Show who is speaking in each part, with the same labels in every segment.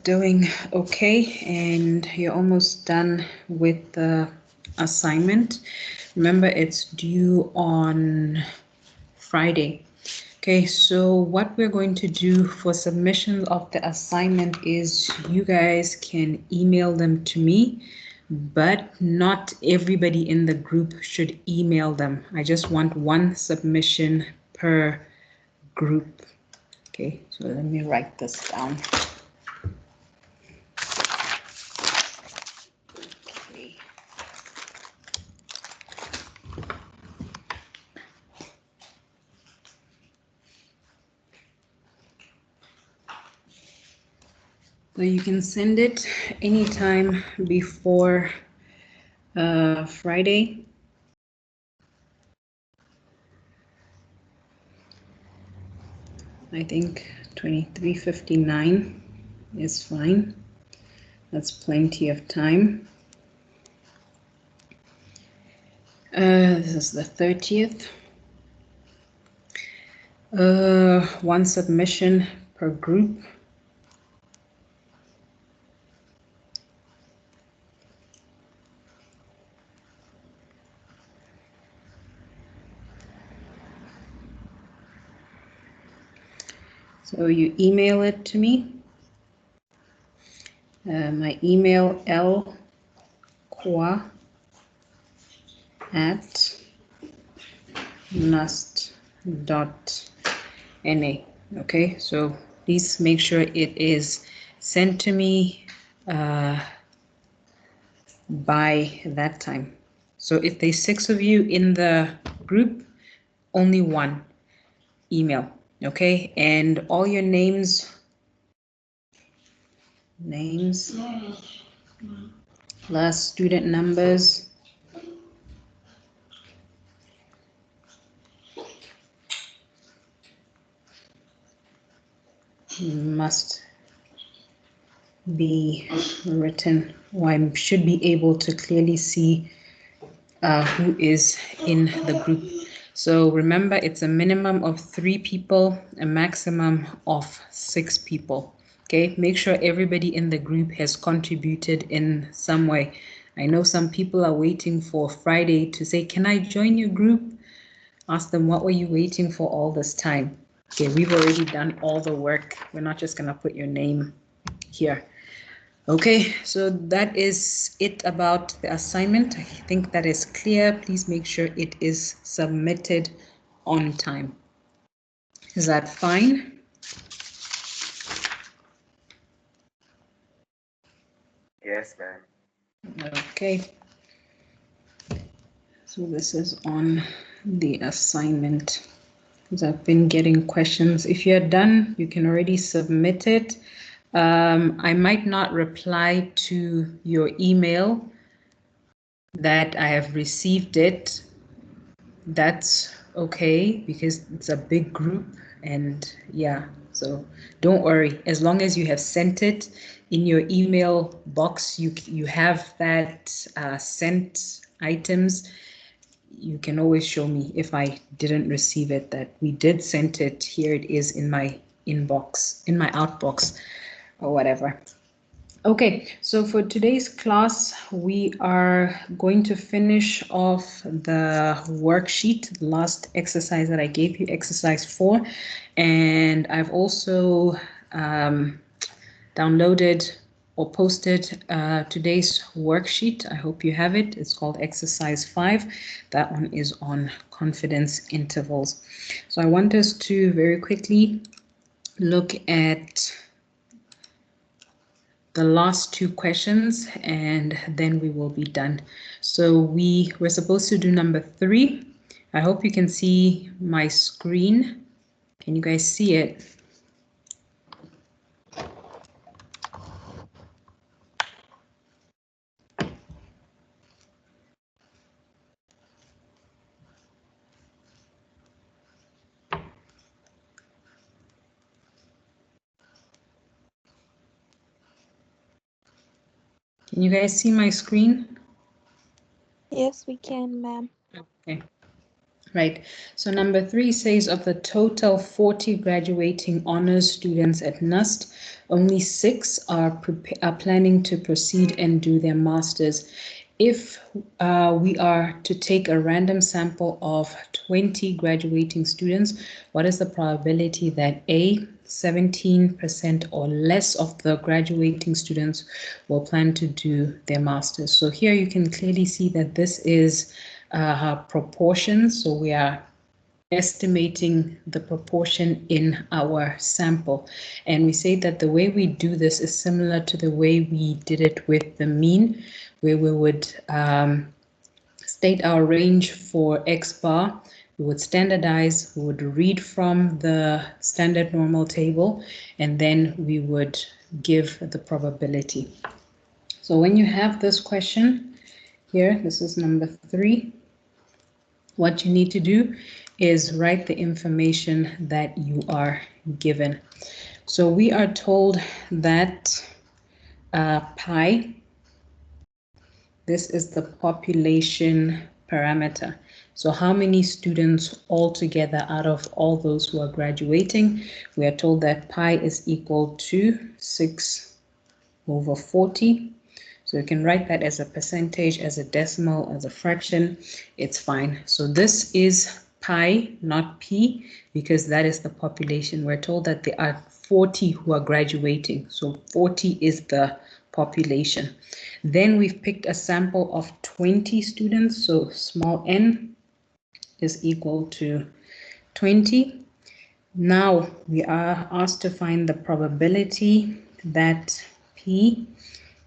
Speaker 1: doing okay and you're almost done with the assignment. Remember, it's due on Friday. Okay, so what we're going to do for submission of the assignment is you guys can email them to me, but not everybody in the group should email them. I just want one submission per group. Okay, so let me write this down. Okay. So you can send it anytime before Friday. I think 23:59 is fine. That's plenty of time. This is the 30th. One submission per group. So you email it to me. My email lkwa@nust.na. Okay, so please make sure it is sent to me by that time. So if there's 6 of you in the group, only one email, okay? And all your names plus student numbers must be written, or I should be able to clearly see who is in the group. So remember, it's a minimum of 3 people, a maximum of 6 people. Okay, make sure everybody in the group has contributed in some way. I know some people are waiting for Friday to say, can I join your group? Ask them, what were you waiting for all this time? Okay, we've already done all the work. We're not just gonna put your name here. Okay, so that is it about the assignment. I think that is clear. Please make sure it is submitted on time. Is that fine?
Speaker 2: Yes, ma'am.
Speaker 1: Okay. So this is on the assignment. Because I've been getting questions. If you're done, you can already submit it. I might not reply to your email that I have received it. That's okay because it's a big group, and yeah, so don't worry. As long as you have sent it in your email box, you have that sent items. You can always show me if I didn't receive it that we did send it. Here it is in my inbox, in my outbox, or whatever. Okay, so for today's class, we are going to finish off the worksheet, the last exercise that I gave you, exercise 4. And I've also downloaded or posted today's worksheet. I hope you have it. It's called exercise 5. That one is on confidence intervals. So I want us to very quickly look at the last 2 questions and then we will be done. So we were supposed to do number 3. I hope you can see my screen. Can you guys see it? Can you guys see my screen?
Speaker 3: Yes, we can, ma'am.
Speaker 1: Okay. Right. So number 3 says of the total 40 graduating honors students at NUST, only 6 are planning to proceed and do their masters. If we are to take a random sample of 20 graduating students, what is the probability that A, 17% or less of the graduating students will plan to do their masters? So here you can clearly see that this is proportions. So we are estimating the proportion in our sample. And we say that the way we do this is similar to the way we did it with the mean, where we would state our range for X bar. We would standardize, we would read from the standard normal table, and then we would give the probability. So when you have this question here, this is number 3, what you need to do is write the information that you are given. So we are told that pi, this is the population parameter. So how many students altogether out of all those who are graduating? We are told that pi is equal to 6 over 40. So you can write that as a percentage, as a decimal, as a fraction. It's fine. So this is pi, not p, because that is the population. We're told that there are 40 who are graduating. So 40 is the population. Then we've picked a sample of 20 students. So small n is equal to 20. Now we are asked to find the probability that p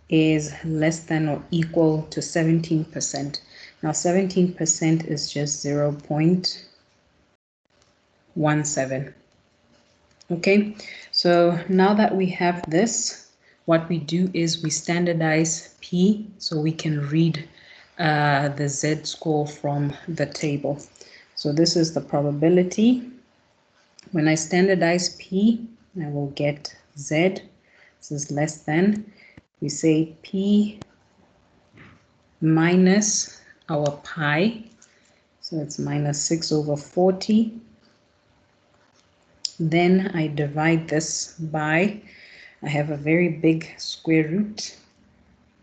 Speaker 1: is less than or equal to 17%. Now 17% is just 0.17. Okay, so now that we have this, what we do is we standardize P so we can read the Z score from the table. So this is the probability. When I standardize P, I will get Z. This is less than. We say P minus our pi, so it's minus 6 over 40. Then I divide this by, I have a very big square root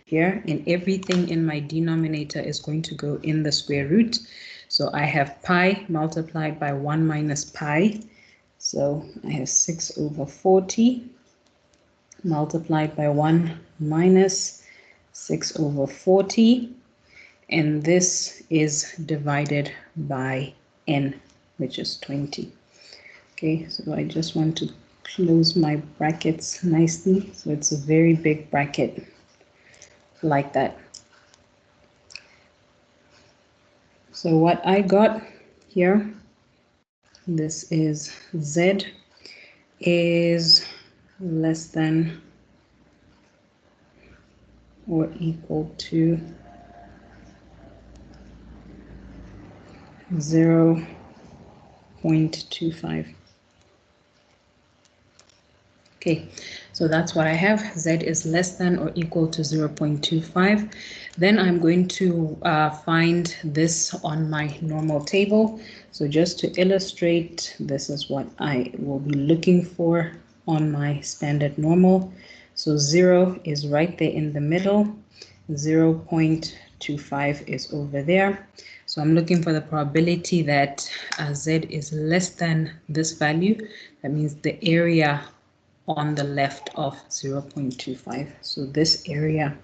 Speaker 1: here, and everything in my denominator is going to go in the square root. So I have pi multiplied by 1 minus pi. So I have 6 over 40 multiplied by 1 minus 6 over 40. And this is divided by n, which is 20. Okay, so I just want to close my brackets nicely. So it's a very big bracket like that. So what I got here, this is Z is less than or equal to 0.25. Okay, so that's what I have. Z is less than or equal to 0.25. Then I'm going to find this on my normal table. So just to illustrate, this is what I will be looking for on my standard normal. So 0 is right there in the middle. 0.25 is over there. So I'm looking for the probability that Z is less than this value. That means the area on the left of 0.25. So this area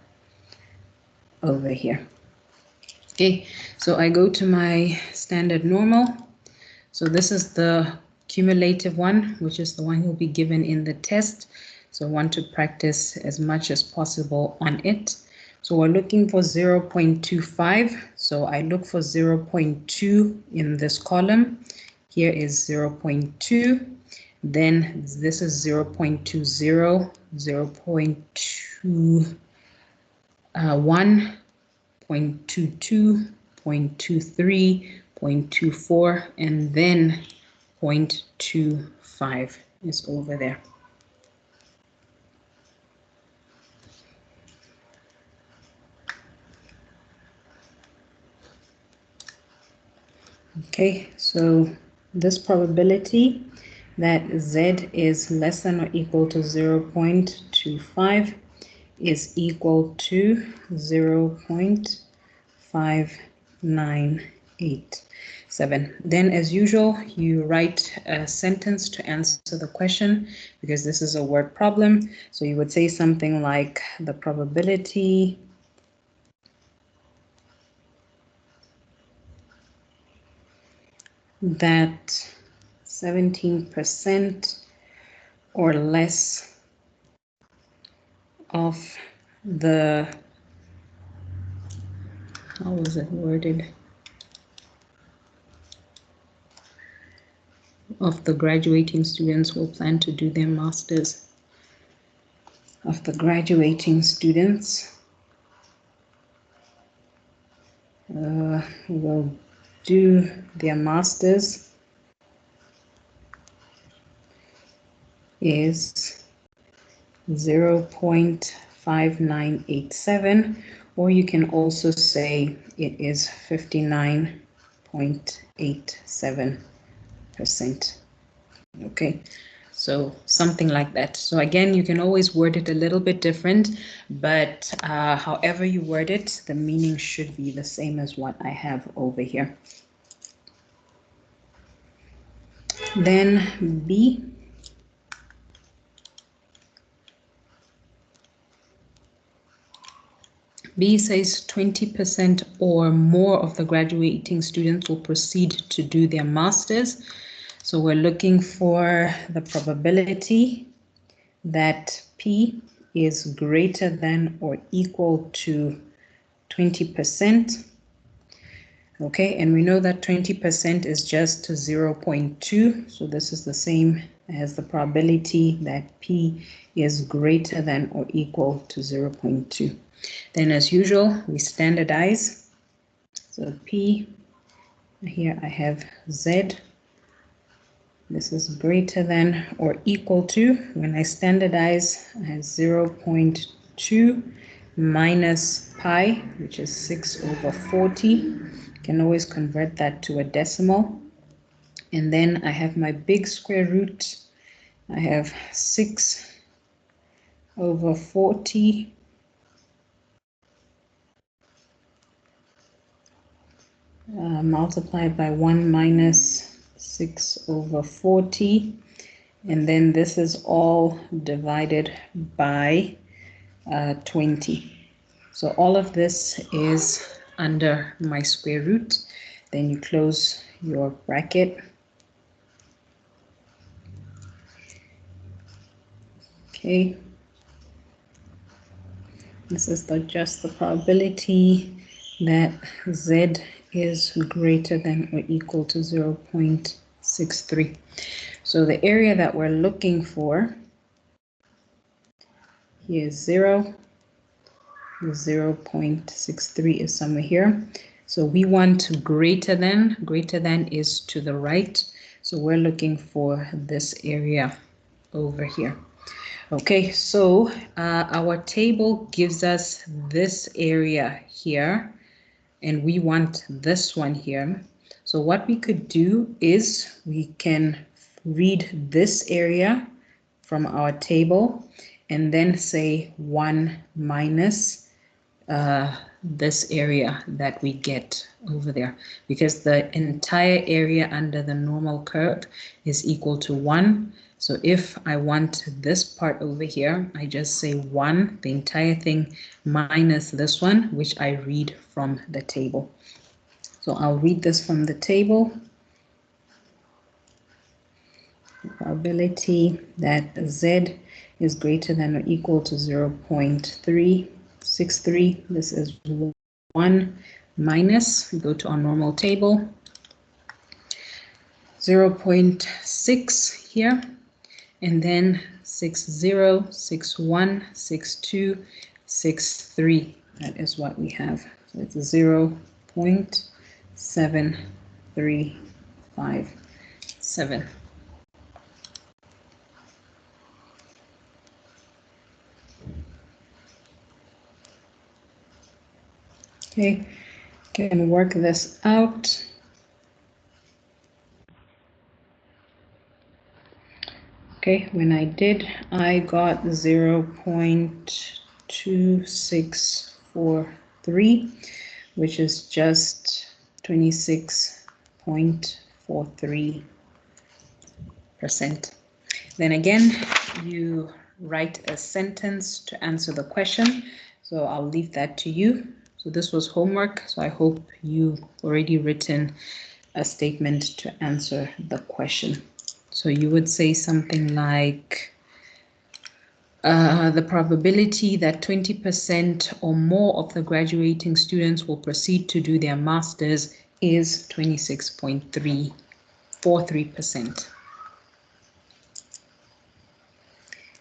Speaker 1: over here. Okay, so I go to my standard normal. So this is the cumulative one, which is the one you'll be given in the test. So I want to practice as much as possible on it. So we're looking for 0.25. So I look for 0.2 in this column. Here is 0.2. Then this is 0.20, 0.21, 0.22, 0.23, 0.24, and then 0.25 is over there. Okay, so this probability that Z is less than or equal to 0.25 is equal to 0.5987. Then, as usual, you write a sentence to answer the question because this is a word problem. So you would say something like the probability that 17% or less of the, how was it worded? Of the graduating students will plan to do their masters. Of the graduating students will do their masters is 0.5987, or you can also say it is 59.87%. Okay, so something like that. So again, you can always word it a little bit different, but however you word it, the meaning should be the same as what I have over here. Then B. B says 20% or more of the graduating students will proceed to do their masters. So we're looking for the probability that P is greater than or equal to 20%. Okay, and we know that 20% is just 0.2. So this is the same as the probability that P is greater than or equal to 0.2. Then as usual, we standardize. So P, here I have Z. This is greater than or equal to. When I standardize, I have 0.2 minus pi, which is 6/40. You can always convert that to a decimal. And then I have my big square root. I have 6/40 multiplied by 1 minus 6/40, and then this is all divided by 20. So all of this is under my square root. Then you close your bracket. Okay. This is just the probability that Z is greater than or equal to 0.63. So the area that we're looking for here is 0. 0.63 is somewhere here. So we want greater than is to the right. So we're looking for this area over here. Okay, so our table gives us this area here, and we want this one here. So what we could do is we can read this area from our table and then say 1 minus this area that we get over there, because the entire area under the normal curve is equal to 1. So if I want this part over here, I just say 1, the entire thing, minus this one, which I read from the table. So I'll read this from the table. Probability that Z is greater than or equal to 0.363. This is 1 minus, we go to our normal table, 0.6 here, and then 60, 61, 62, 63. That is what we have. So it's 0.7357. Okay, can work this out. Okay, when I did, I got 0.2643, which is just 26.43%. Then again, you write a sentence to answer the question. So I'll leave that to you. So this was homework. So I hope you've already written a statement to answer the question. So you would say something like, the probability that 20% or more of the graduating students will proceed to do their masters is 26.343%.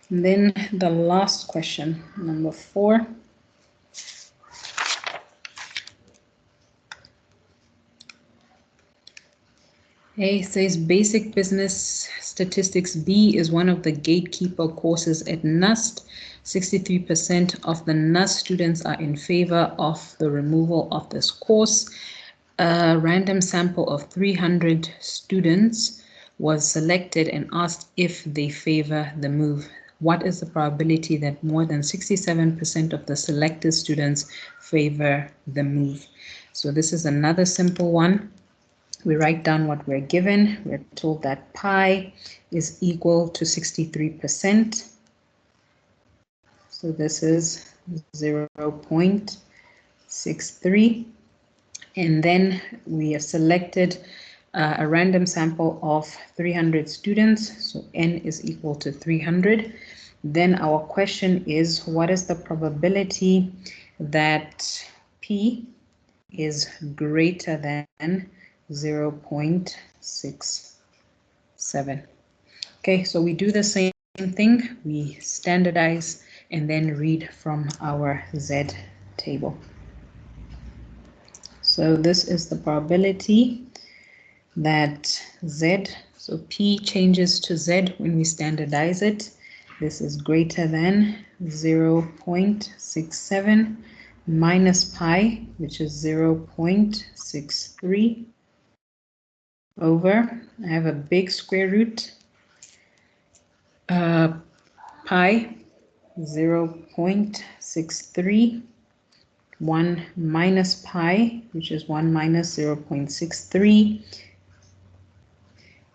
Speaker 1: Then the last question, number 4. A says Basic Business Statistics B is one of the gatekeeper courses at NUST. 63% of the NUST students are in favor of the removal of this course. A random sample of 300 students was selected and asked if they favor the move. What is the probability that more than 67% of the selected students favor the move? So this is another simple one. We write down what we're given. We're told that pi is equal to 63%. So this is 0.63. And then we have selected a random sample of 300 students. So n is equal to 300. Then our question is, what is the probability that p is greater than 0.67. Okay, so we do the same thing. We standardize and then read from our Z table. So this is the probability that Z, so P changes to Z when we standardize it. This is greater than 0.67 minus pi, which is 0.63 over, I have a big square root, pi 0.63, 1 minus pi, which is 1 minus 0.63,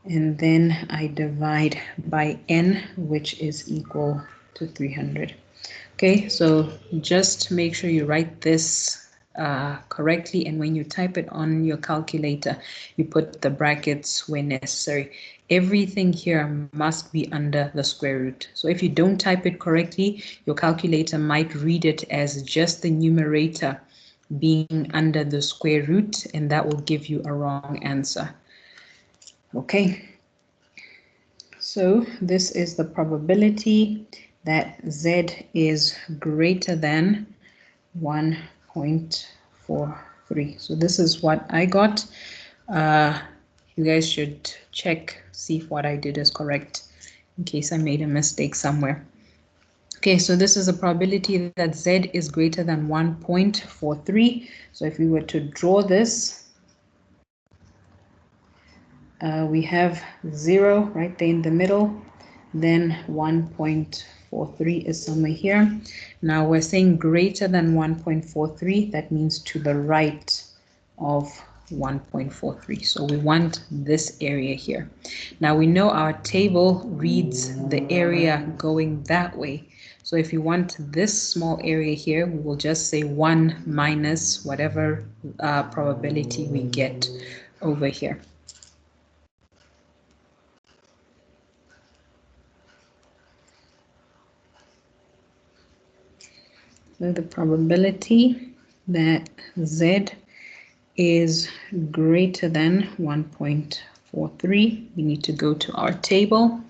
Speaker 1: and then I divide by n, which is equal to 300. Okay, so just make sure you write this correctly, and when you type it on your calculator, you put the brackets where necessary. Everything here must be under the square root. So if you don't type it correctly, your calculator might read it as just the numerator being under the square root, and that will give you a wrong answer. Okay, so this is the probability that Z is greater than 1.43. So this is what I got. You guys should check, see if what I did is correct in case I made a mistake somewhere. Okay, so this is a probability that Z is greater than 1.43. So if we were to draw this, we have 0 right there in the middle, then 1.43 is somewhere here. Now we're saying greater than 1.43, that means to the right of 1.43. So we want this area here. Now we know our table reads the area going that way. So if you want this small area here, we will just say 1 minus whatever probability we get over here. So the probability that Z is greater than 1.43, we need to go to our table.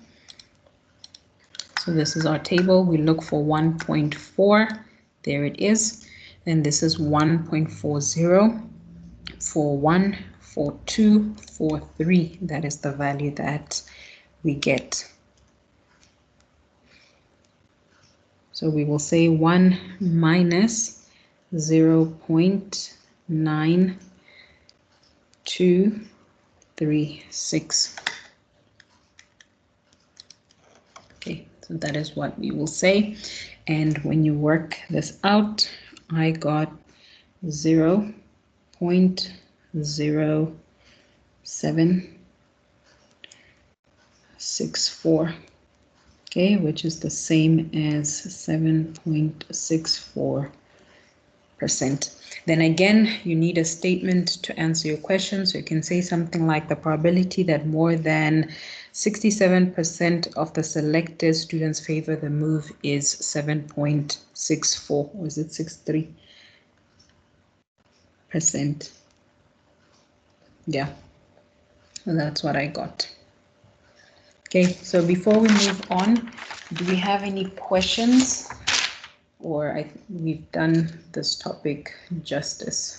Speaker 1: So this is our table. We look for 1.4. There it is. Then this is 1.40, 41, 42, 43. That is the value that we get. So we will say 1 minus 0.9236. So that is what we will say. And when you work this out, I got 0.0764, okay, which is the same as 7.64%. Then again, you need a statement to answer your question. So you can say something like the probability that more than 67% of the selected students favor the move is 7.64, or is it 63%? Yeah, so that's what I got. Okay, so before we move on, do we have any questions? Or we've done this topic justice.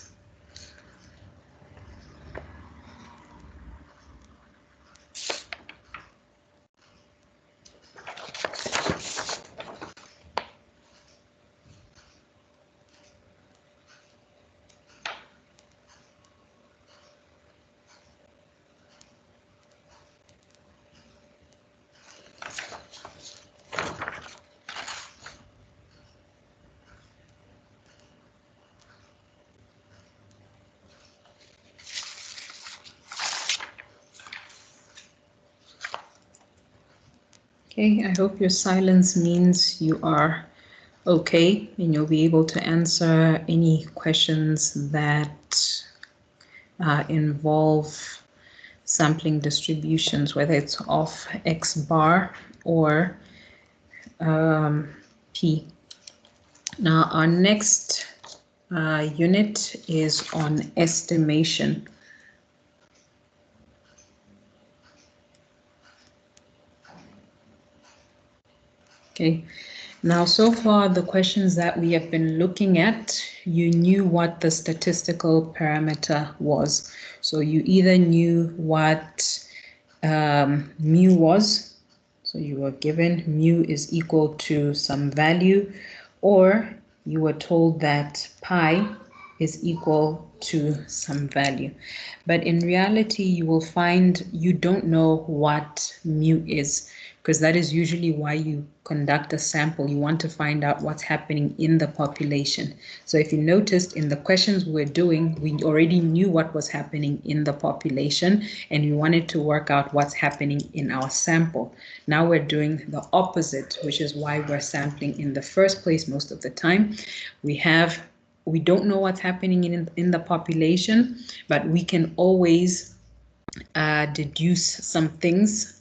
Speaker 1: Okay, I hope your silence means you are okay and you'll be able to answer any questions that involve sampling distributions, whether it's of X bar or P. Now, our next unit is on estimation. Okay, now so far the questions that we have been looking at, you knew what the statistical parameter was. So you either knew what mu was, so you were given mu is equal to some value, or you were told that pi is equal to some value. But in reality, you will find you don't know what mu is, because that is usually why you conduct a sample. You want to find out what's happening in the population. So if you noticed in the questions we're doing, we already knew what was happening in the population and we wanted to work out what's happening in our sample. Now we're doing the opposite, which is why we're sampling in the first place most of the time. We don't know what's happening in the population, but we can always deduce some things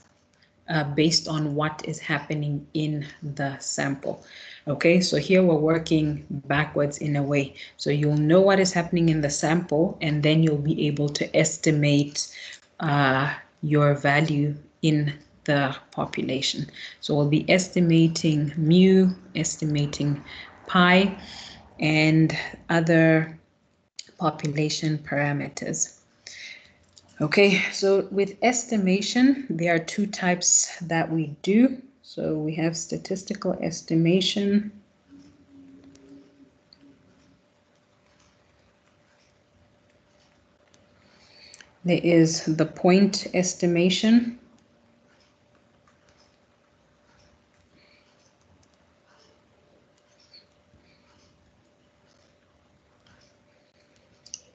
Speaker 1: based on what is happening in the sample. Okay, so here we're working backwards in a way. So you'll know what is happening in the sample, and then you'll be able to estimate your value in the population. So we'll be estimating mu, estimating pi, and other population parameters. Okay, so with estimation, there are two types that we do. So we have statistical estimation. There is the point estimation.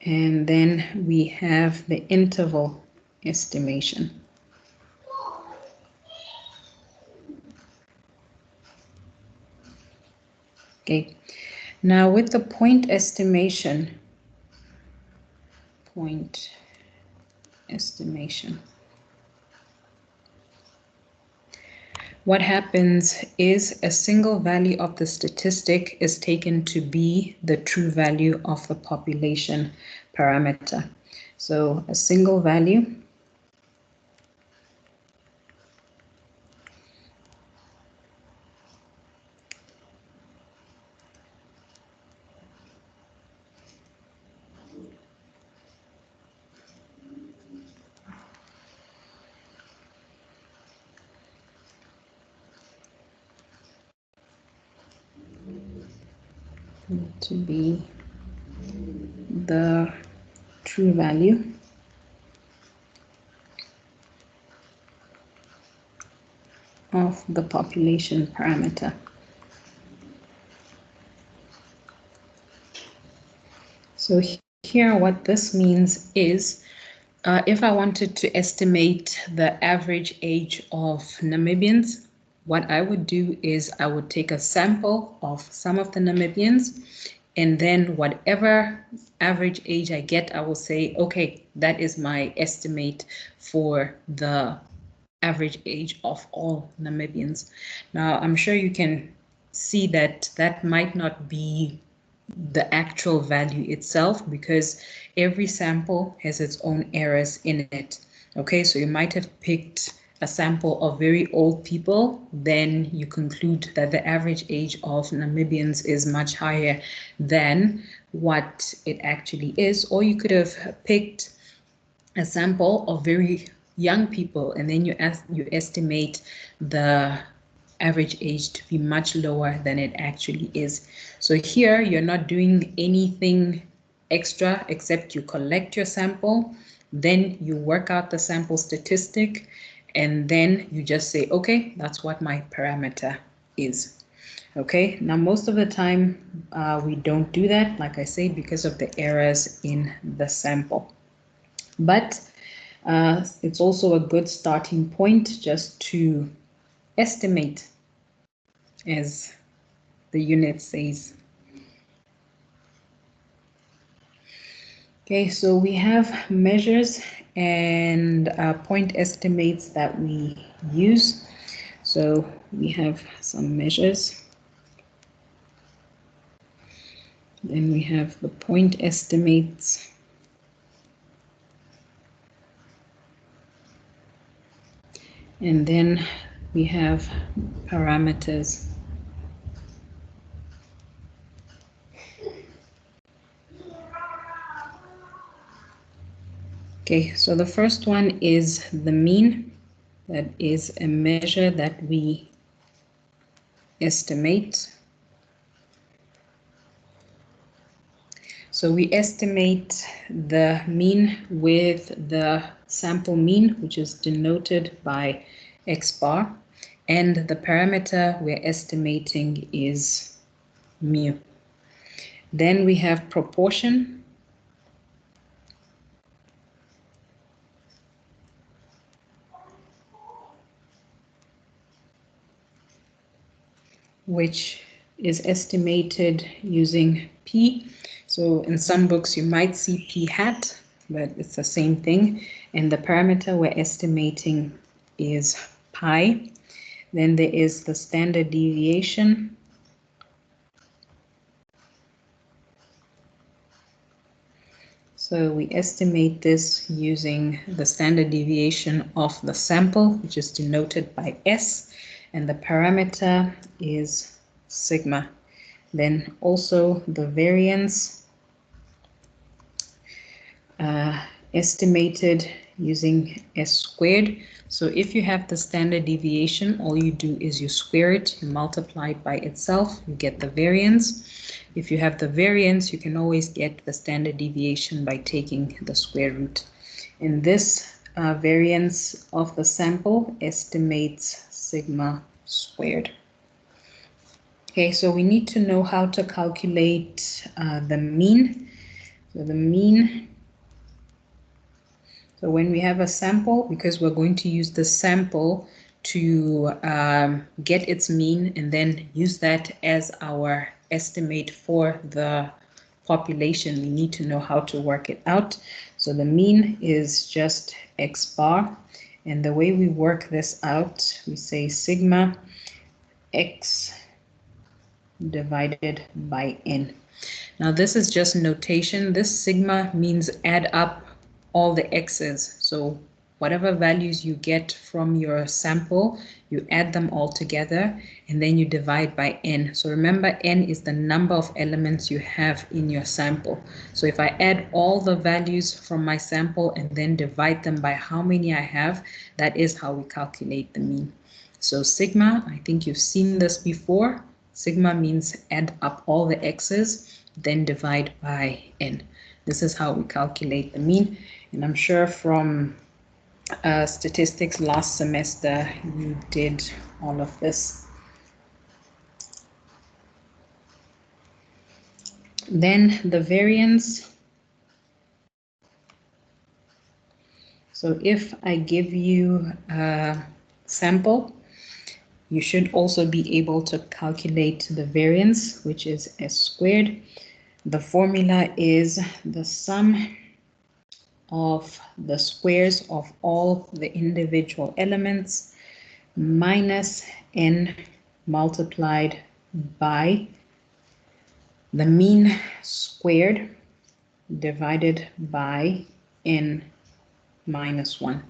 Speaker 1: And then we have the interval estimation. Okay, now with the point estimation, what happens is a single value of the statistic is taken to be the true value of the population parameter. So a single value to be the true value of the population parameter. So here what this means is if I wanted to estimate the average age of Namibians, what I would do is I would take a sample of some of the Namibians, and then whatever average age I get, I will say, okay, that is my estimate for the average age of all Namibians. Now, I'm sure you can see that that might not be the actual value itself, because every sample has its own errors in it. Okay, so you might have picked a sample of very old people, then you conclude that the average age of Namibians is much higher than what it actually is. Or you could have picked a sample of very young people, and then you estimate the average age to be much lower than it actually is. So here you're not doing anything extra except you collect your sample, then you work out the sample statistic, and then you just say, okay, that's what my parameter is. Okay, now most of the time we don't do that, like I say, because of the errors in the sample. But it's also a good starting point just to estimate, as the unit says. Okay, so we have measures and point estimates that we use. So we have some measures. Then we have the point estimates. And then we have parameters. Okay, so the first one is the mean. That is a measure that we estimate. So we estimate the mean with the sample mean, which is denoted by X bar, and the parameter we're estimating is mu. Then we have proportion. Which is estimated using P. So in some books you might see P hat, but it's the same thing. And the parameter we're estimating is pi. Then there is the standard deviation. So we estimate this using the standard deviation of the sample, which is denoted by S, and the parameter is sigma. Then also the variance estimated using S squared. So if you have the standard deviation, all you do is you square it, you multiply it by itself, you get the variance. If you have the variance, you can always get the standard deviation by taking the square root. And this variance of the sample estimates sigma squared. Okay, so we need to know how to calculate the mean. So the mean, so when we have a sample, because we're going to use the sample to get its mean and then use that as our estimate for the population, we need to know how to work it out. So the mean is just X bar. And the way we work this out, we say sigma X divided by N. Now this is just notation. This sigma means add up all the x's. So whatever values you get from your sample, you add them all together and then you divide by n. So remember, n is the number of elements you have in your sample. So if I add all the values from my sample and then divide them by how many I have, that is how we calculate the mean. So sigma, I think you've seen this before. Sigma means add up all the x's, then divide by n. This is how we calculate the mean. And I'm sure from statistics last semester, you did all of this. Then the variance. So if I give you a sample, you should also be able to calculate the variance, which is S squared. The formula is the sum of the squares of all the individual elements minus n multiplied by the mean squared divided by n minus 1.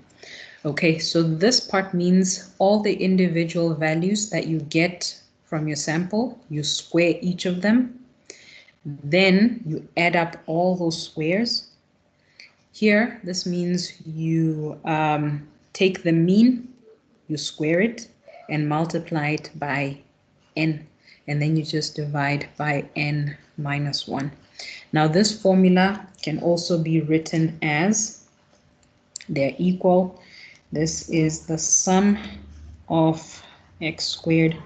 Speaker 1: Okay, so this part means all the individual values that you get from your sample, you square each of them, then you add up all those squares. Here, this means you take the mean, you square it, and multiply it by n, and then you just divide by n minus 1. Now, this formula can also be written as they're equal. This is the sum of x squared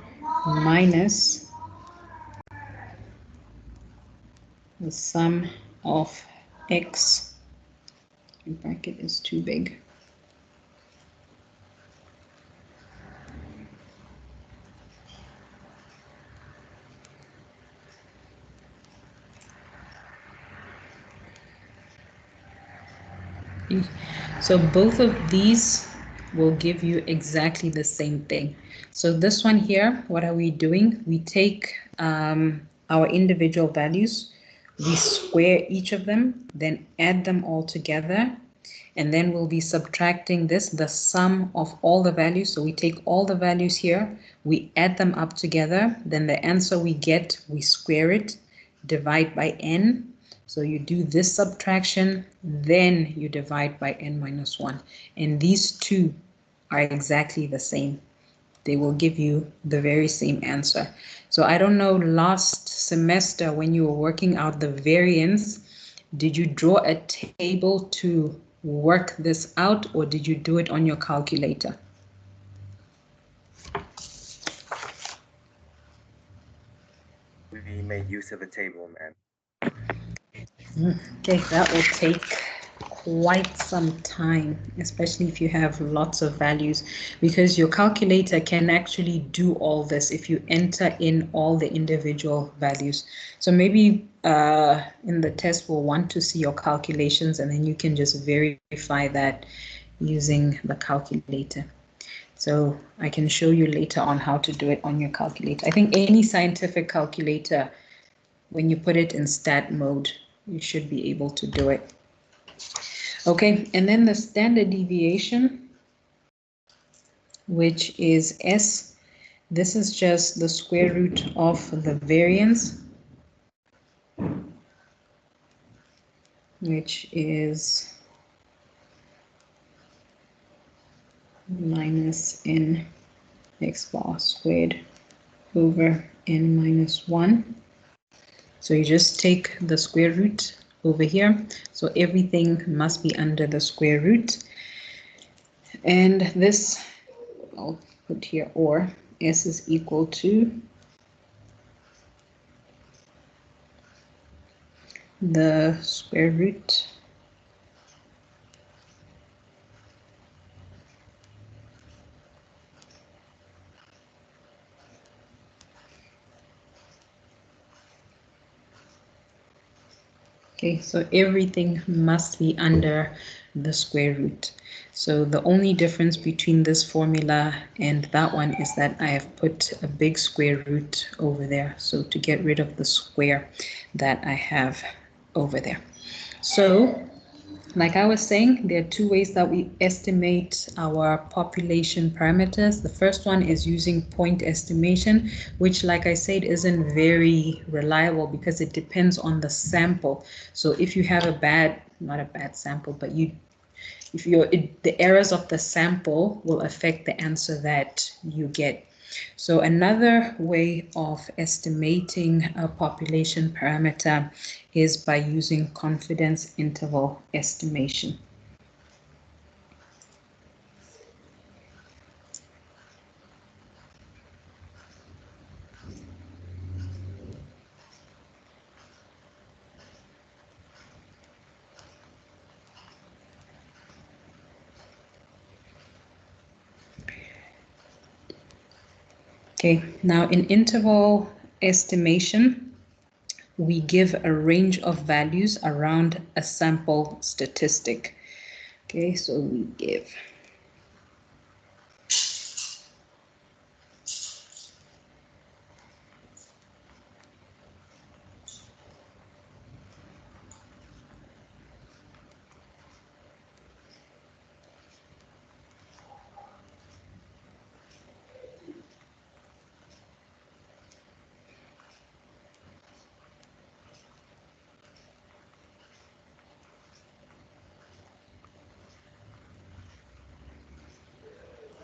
Speaker 1: minus the sum of x, the bracket is too big, so both of these will give you exactly the same thing. So this one here, what are we doing? We take our individual values, we square each of them, then add them all together, and then we'll be subtracting this, the sum of all the values. So we take all the values here, we add them up together, then the answer we get, we square it, divide by n. So you do this subtraction, then you divide by n minus 1. And these two are exactly the same. They will give you the very same answer. So I don't know, last semester when you were working out the variance, did you draw a table to work this out, or did you do it on your calculator?
Speaker 2: We made use of a table, ma'am.
Speaker 1: Okay, that will take quite some time, especially if you have lots of values, because your calculator can actually do all this if you enter in all the individual values. So maybe in the test we'll want to see your calculations, and then you can just verify that using the calculator. So I can show you later on how to do it on your calculator. I think any scientific calculator, when you put it in stat mode, you should be able to do it. Okay, and then the standard deviation, which is S. This is just the square root of the variance, which is minus n x bar squared over n minus 1. So you just take the square root over here. So everything must be under the square root. And this, I'll put here, or S is equal to the square root Okay, so everything must be under the square root. So the only difference between this formula and that one is that I have put a big square root over there. So to get rid of the square that I have over there. So like I was saying, there are two ways that we estimate our population parameters. The first one is using point estimation, which, like I said, isn't very reliable because it depends on the sample. So if you have not a bad sample, but the errors of the sample will affect the answer that you get. So another way of estimating a population parameter is by using confidence interval estimation. Okay, now in interval estimation, we give a range of values around a sample statistic. Okay, so we give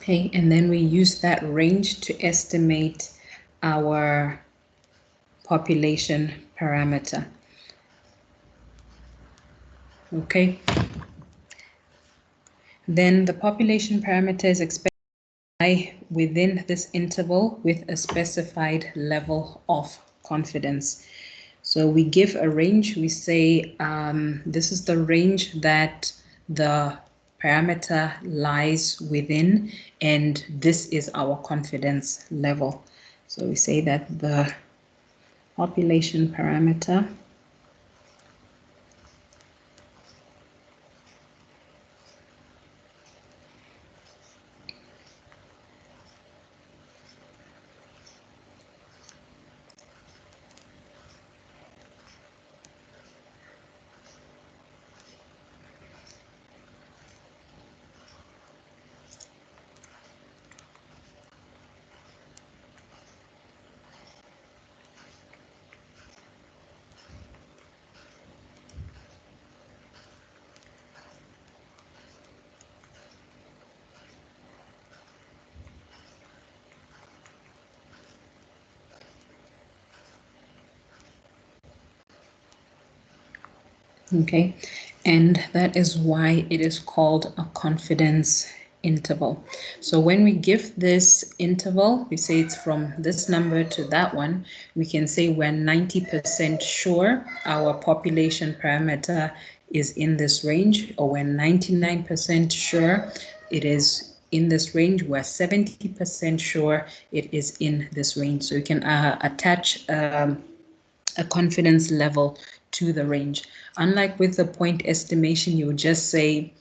Speaker 1: okay, and then we use that range to estimate our population parameter. Okay, then the population parameter is expected to lie within this interval with a specified level of confidence. So we give a range, we say this is the range that the parameter lies within, and this is our confidence level. So we say that the population parameter okay, and that is why it is called a confidence interval. So when we give this interval, we say it's from this number to that one, we can say we're 90% sure our population parameter is in this range, or we're 99% sure it is in this range, we're 70% sure it is in this range. So you can attach a confidence level to the range. Unlike with the point estimation, you would just say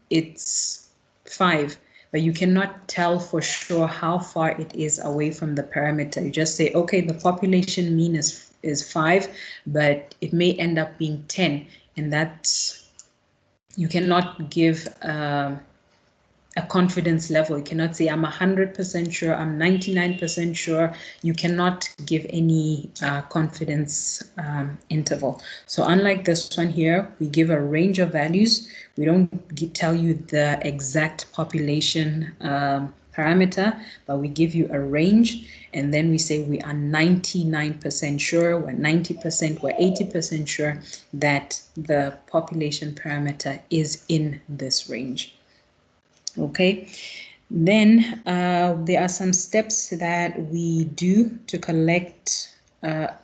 Speaker 1: it's 5, but you cannot tell for sure how far it is away from the parameter. You just say, okay, the population mean is 5, but it may end up being 10, and that's, you cannot give a confidence level. You cannot say I'm 100% sure, I'm 99% sure. You cannot give any confidence interval. So unlike this one here, we give a range of values. We don't tell you the exact population parameter, but we give you a range, and then we say we are 99% sure, we're 90%, we're 80% sure that the population parameter is in this range. Okay, then there are some steps that we do to construct a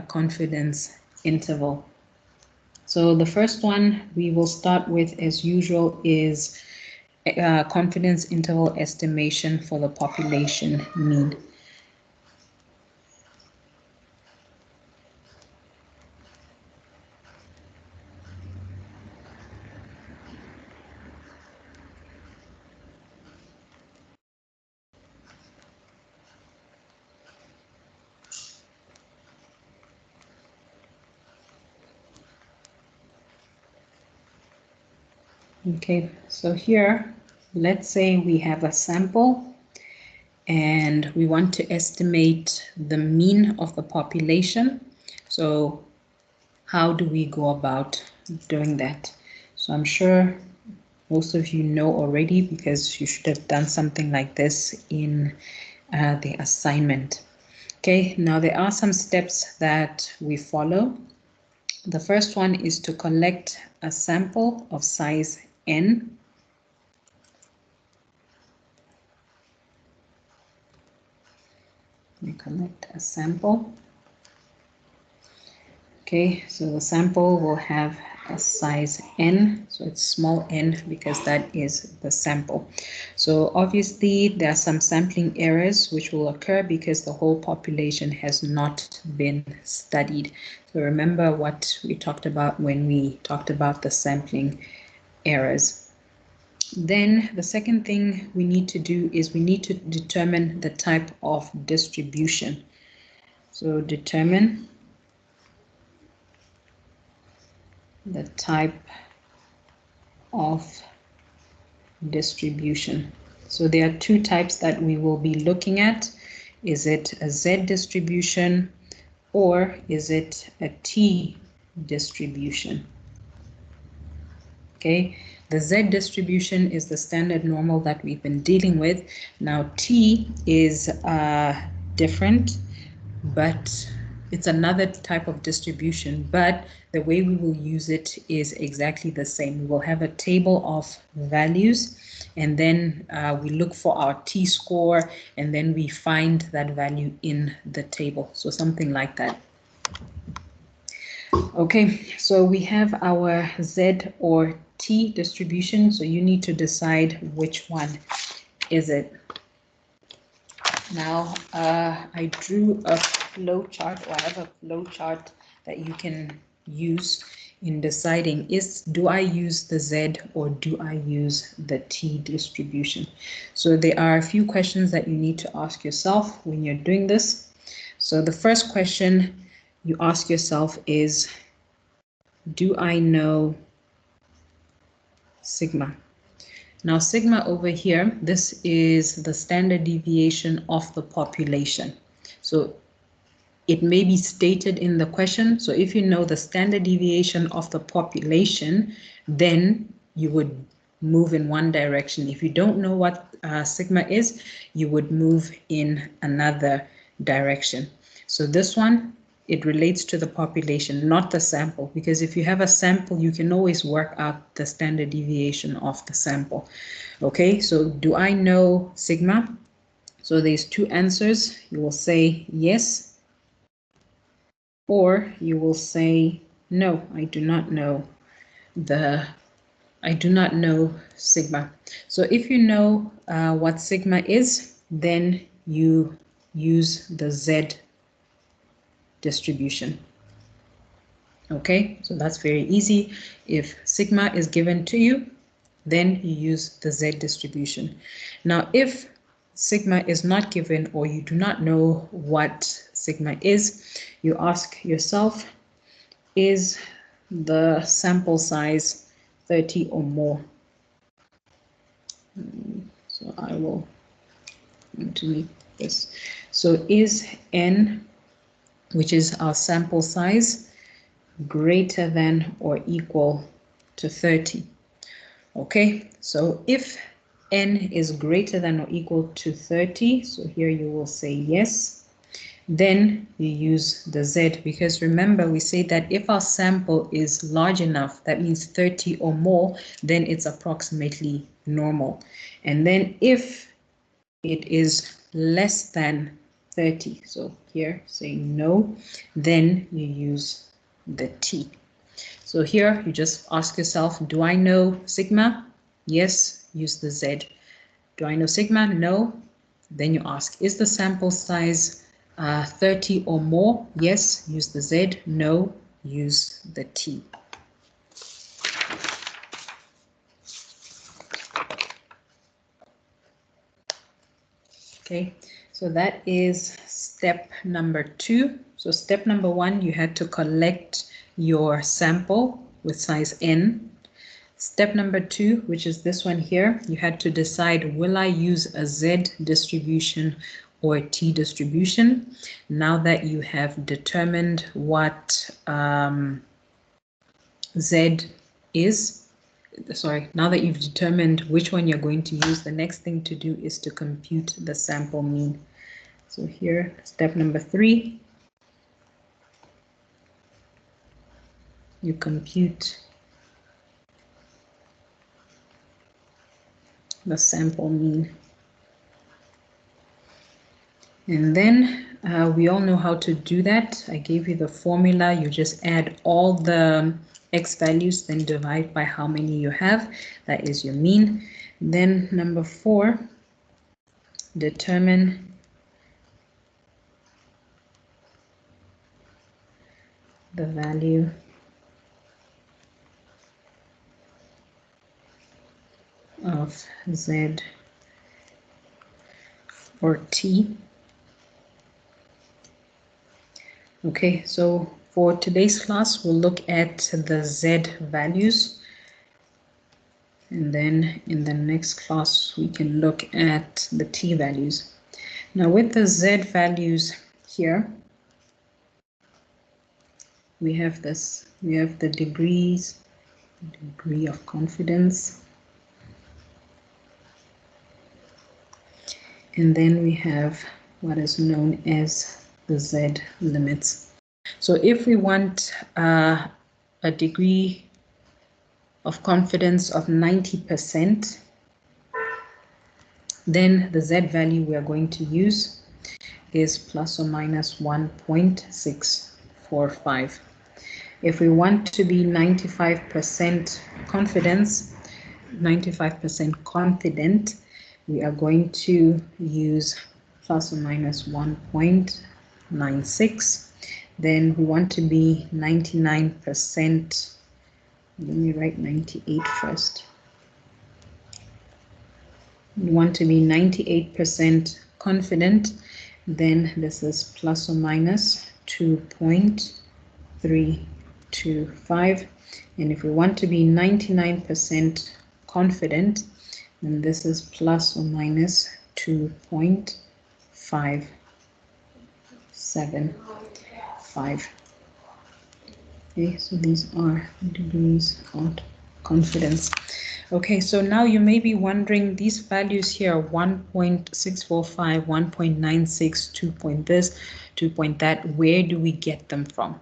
Speaker 1: confidence interval. So the first one we will start with, as usual, is confidence interval estimation for the population mean. Okay, so here, let's say we have a sample and we want to estimate the mean of the population. So how do we go about doing that? So I'm sure most of you know already, because you should have done something like this in the assignment. Okay, now there are some steps that we follow. The first one is to collect a sample of size n. We collect a sample. Okay, so the sample will have a size n, so it's small n because that is the sample. So obviously there are some sampling errors which will occur because the whole population has not been studied. So remember what we talked about when we talked about the sampling errors. Then the second thing we need to do is we need to determine the type of distribution. So determine the type of distribution. So there are two types that we will be looking at. Is it a Z distribution or is it a T distribution? Okay, the Z distribution is the standard normal that we've been dealing with. Now T is different, but it's another type of distribution, but the way we will use it is exactly the same. We will have a table of values, and then we look for our t-score, and then we find that value in the table. So something like that. Okay, so we have our Z or T distribution, so you need to decide which one is it. Now, I drew a flow chart, or I have a flow chart that you can use in deciding do I use the Z or do I use the T distribution? So there are a few questions that you need to ask yourself when you're doing this. So the first question you ask yourself is, do I know sigma? Now sigma over here, this is the standard deviation of the population. So it may be stated in the question. So if you know the standard deviation of the population, then you would move in one direction. If you don't know what sigma is, you would move in another direction. So this one, it relates to the population, not the sample, because if you have a sample, you can always work out the standard deviation of the sample. Okay, so do I know sigma? So there's two answers. You will say yes, or you will say no, I do not know sigma. So if you know what sigma is, then you use the Z distribution. Okay, so that's very easy. If sigma is given to you, then you use the Z distribution. Now, if sigma is not given or you do not know what sigma is, you ask yourself, is the sample size 30 or more? So I will delete this. So is n, which is our sample size, greater than or equal to 30? Okay, so if n is greater than or equal to 30, so here you will say yes, then you use the Z, because remember we say that if our sample is large enough, that means 30 or more, then it's approximately normal. And then if it is less than 30, so here say no, then you use the T. So here you just ask yourself, do I know sigma? Yes, use the Z. Do I know sigma? No. Then you ask, is the sample size 30 or more? Yes, use the Z. No, use the T. Okay, so that is step number 2. So step number 1, you had to collect your sample with size n. Step number 2, which is this one here, you had to decide, will I use a Z distribution or a T distribution? Now that you have determined what Z is, now that you've determined which one you're going to use, the next thing to do is to compute the sample mean. So here, step number 3, you compute the sample mean. And then We all know how to do that. I gave you the formula. You just add all the x values, then divide by how many you have. That is your mean. Then number 4, determine the value of z or t. Okay, so for today's class, we'll look at the z values. And then in the next class, we can look at the t values. Now with the z values here, we have this. We have the degree of confidence. And then we have what is known as the z limits. So if we want a degree of confidence of 90%, then the z value we are going to use is plus or minus 1.645. If we want to be 95% confident, we are going to use plus or minus 1.96. Then we want to be 99%. Let me write 98 first. We want to be 98% confident. Then this is plus or minus 2.325. And if we want to be 99% confident, then this is plus or minus 2.575. Okay, so these are degrees of confidence. Okay, so now you may be wondering, these values here, 1.645, 1.96, 2 point this, 2 point that, where do we get them from?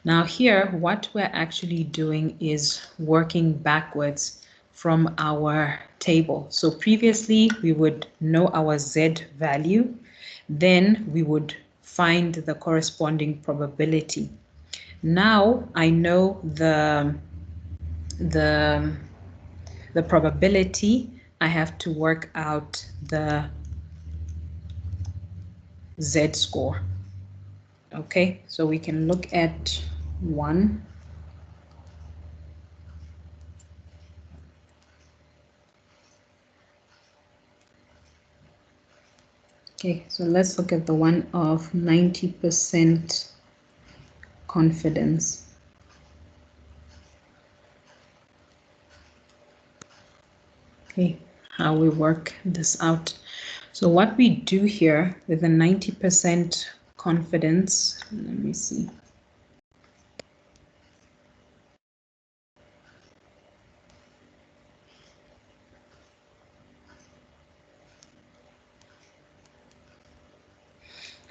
Speaker 1: Now here, what we're actually doing is working backwards from our table. So previously, we would know our z value, then we would find the corresponding probability. Now I know the probability, I have to work out the z score. Okay, so we can look at 1. Okay, so let's look at the one of 90% confidence. Okay, how we work this out. So what we do here with a 90% confidence, let me see.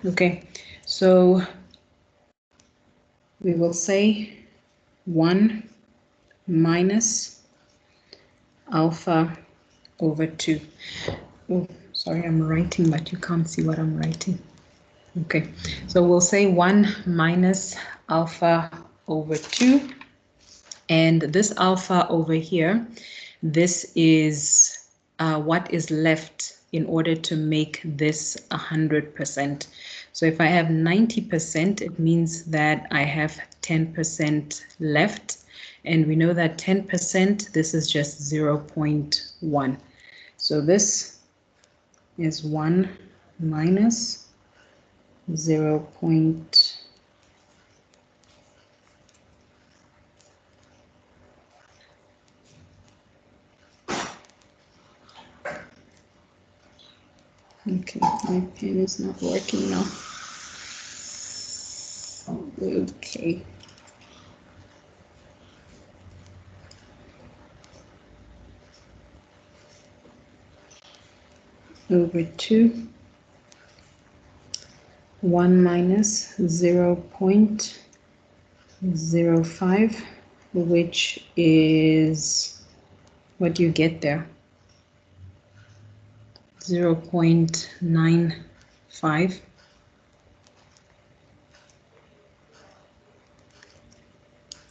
Speaker 1: Okay, so we will say 1 minus alpha over 2. Oh, sorry, I'm writing, but you can't see what I'm writing. Okay, so we'll say 1 minus alpha over 2. And this alpha over here, this is what is left in order to make this 100%. So if I have 90%, it means that I have 10% left. And we know that 10%, this is just 0.1. So this is 1 minus 0.1. Okay, my pen is not working now. Okay. Over 2. 1 minus 0.05, which is, what do you get there? 0.95.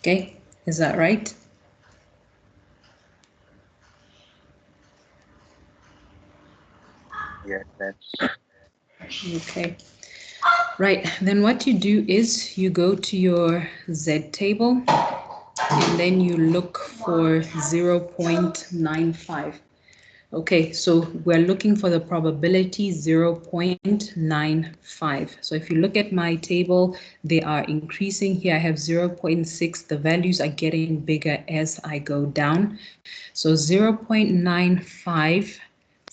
Speaker 1: Okay, is that right?
Speaker 2: Yes, ma'am.
Speaker 1: Okay. Right, then what you do is you go to your Z table and then you look for 0.95. Okay, so we're looking for the probability 0.95. So if you look at my table, they are increasing. Here I have 0.6. The values are getting bigger as I go down. So 0.95.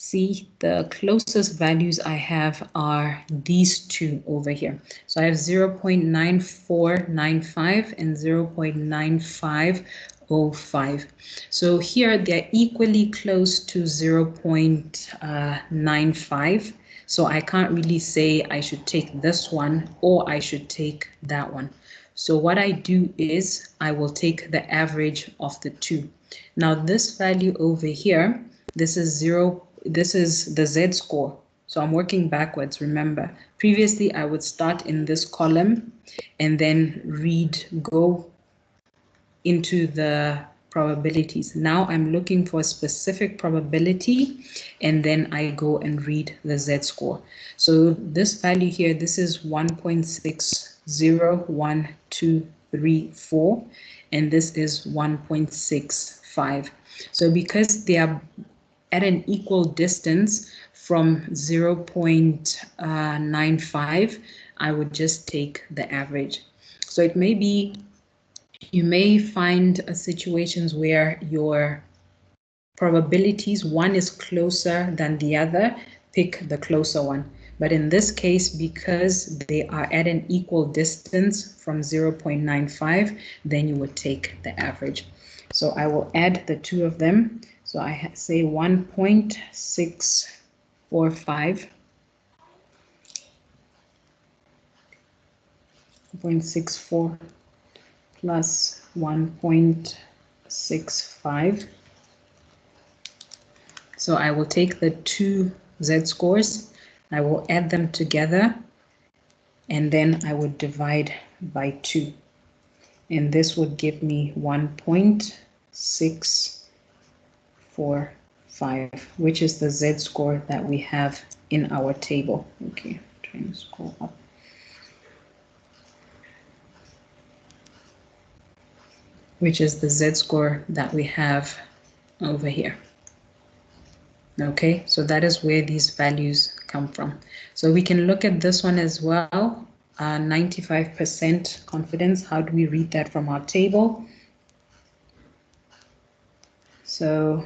Speaker 1: See, the closest values I have are these two over here. So I have 0.9495 and 0.9505. So here they're equally close to 0.95. So I can't really say I should take this one or I should take that one. So what I do is I will take the average of the two. Now this value over here, this is the Z score. So I'm working backwards, remember. Previously, I would start in this column and then go into the probabilities. Now I'm looking for a specific probability and then I go and read the Z score. So this value here, this is 1.601234 and this is 1.65. So because they are at an equal distance from 0.95, I would just take the average. So it may be, you may find situations where your probabilities, one is closer than the other, pick the closer one. But in this case, because they are at an equal distance from 0.95, then you would take the average. So I will add the two of them. So I say 1.645, 0.64 plus 1.65. So I will take the two Z scores, I will add them together, and then I would divide by 2. And this would give me 1.645, which is the Z score that we have in our table. Okay, trying to scroll up. Which is the Z score that we have over here. Okay, so that is where these values come from. So we can look at this one as well. 95% confidence. How do we read that from our table? So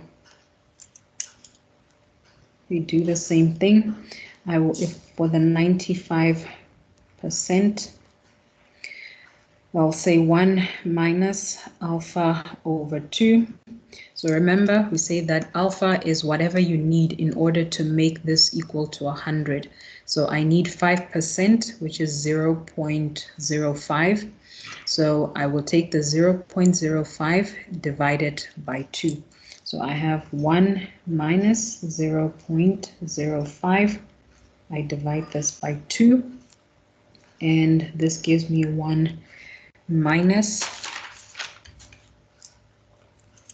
Speaker 1: we do the same thing. I will, if for the 95%, I'll say 1 minus alpha over 2. So remember, we say that alpha is whatever you need in order to make this equal to 100. So I need 5%, which is 0.05. So I will take the 0.05 divided by 2. So I have 1 minus 0.05. I divide this by 2. And this gives me 1 minus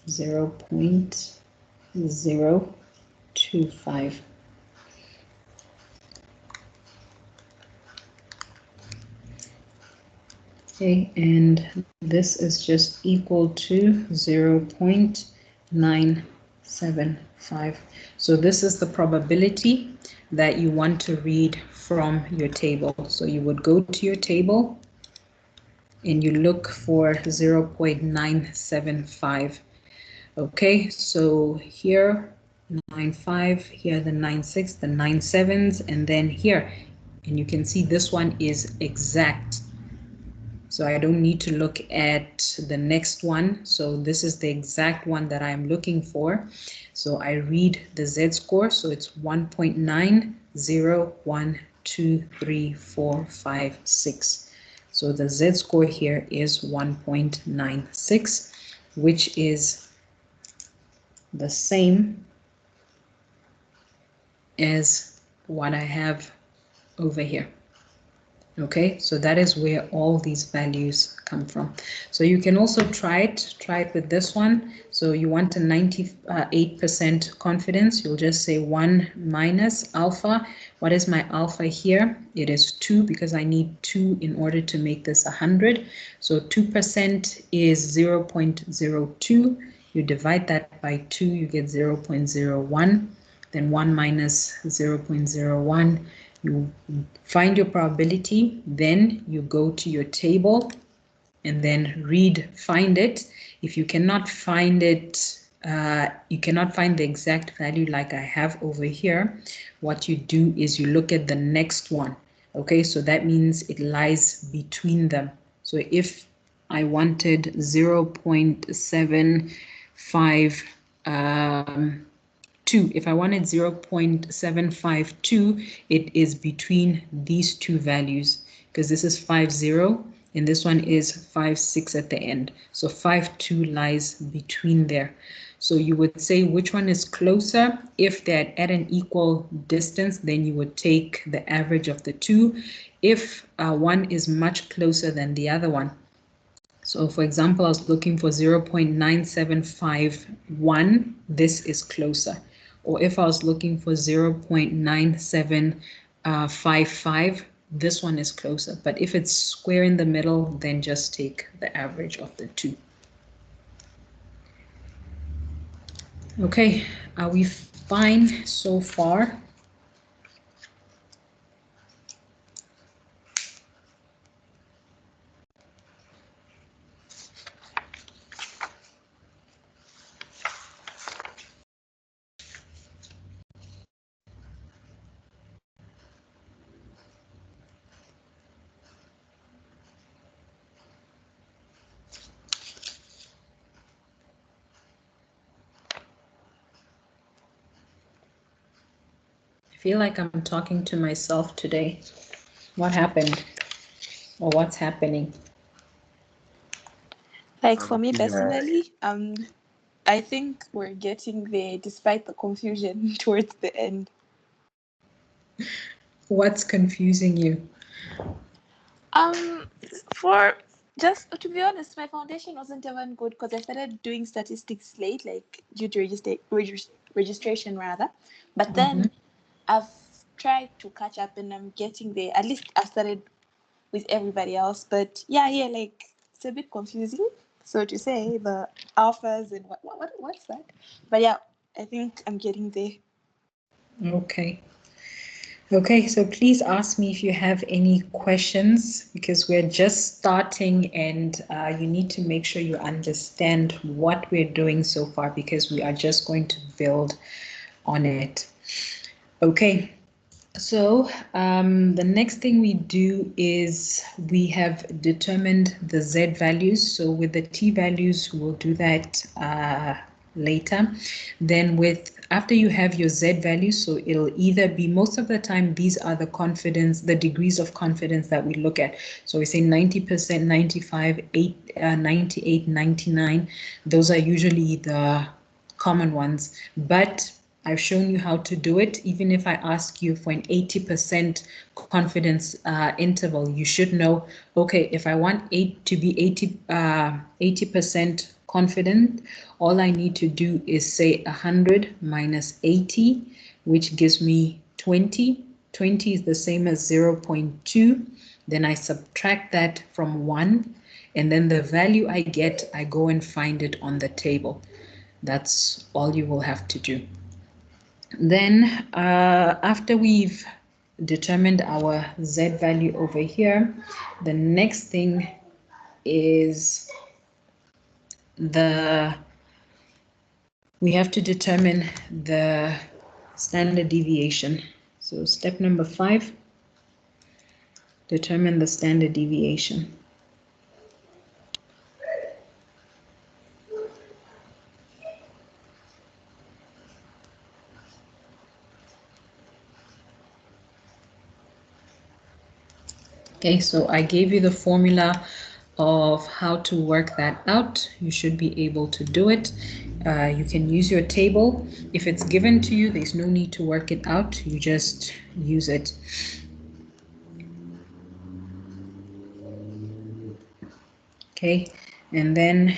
Speaker 1: 0.025. Okay, and this is just equal to 0.975. So this is the probability that you want to read from your table. So you would go to your table and you look for 0.975. Okay, so here 9.5, here the 9.6, the 9.7s, and then here, and you can see this one is exact. So I don't need to look at the next one. So this is the exact one that I'm looking for. So I read the Z score. So it's 1.90123456. So the Z score here is 1.96, which is the same as what I have over here. Okay, so that is where all these values come from. So you can also try it with this one. So you want a 98% confidence. You'll just say 1 minus alpha. What is my alpha here? It is 2 because I need 2 in order to make this 100. So 2% is 0.02. You divide that by 2, you get 0.01. Then 1 minus 0.01. You find your probability, then you go to your table and then find it. If you cannot find it, you cannot find the exact value like I have over here, what you do is you look at the next one. Okay, so that means it lies between them. So if I wanted 0.75, if I wanted 0.752, it is between these two values because this is 50 and this one is 56 at the end. So 52 lies between there. So you would say which one is closer. If they're at an equal distance, then you would take the average of the two. If one is much closer than the other one. So for example, I was looking for 0.9751, this is closer. Or if I was looking for 0.9755, this one is closer. But if it's square in the middle, then just take the average of the two. Okay, are we fine so far? I feel like I'm talking to myself today. What happened? Or what's happening?
Speaker 3: Like for me personally, I think we're getting there despite the confusion towards the end.
Speaker 1: What's confusing you?
Speaker 3: For just to be honest, my foundation wasn't even good because I started doing statistics late, like due to registration rather. But then I've tried to catch up and I'm getting there. At least I started with everybody else. But yeah, like it's a bit confusing, so to say, the alphas and what's that? But yeah, I think I'm getting there.
Speaker 1: Okay. Okay, so please ask me if you have any questions because we're just starting and you need to make sure you understand what we're doing so far because we are just going to build on it. Okay, so the next thing we do is we have determined the Z values. So with the T values, we'll do that later. Then after you have your Z values, so it'll either be, most of the time, these are the degrees of confidence that we look at. So we say 90%, 95, 98, 99. Those are usually the common ones, but I've shown you how to do it. Even if I ask you for an 80% confidence interval, you should know, okay, if I want to be 80% confident, all I need to do is say 100 minus 80, which gives me 20. 20 is the same as 0.2. Then I subtract that from 1, and then the value I get, I go and find it on the table. That's all you will have to do. Then after we've determined our Z value over here, the next thing is we have to determine the standard deviation. So step number 5, determine the standard deviation. Okay, so I gave you the formula of how to work that out. You should be able to do it. You can use your table. If it's given to you, there's no need to work it out. You just use it. Okay, and then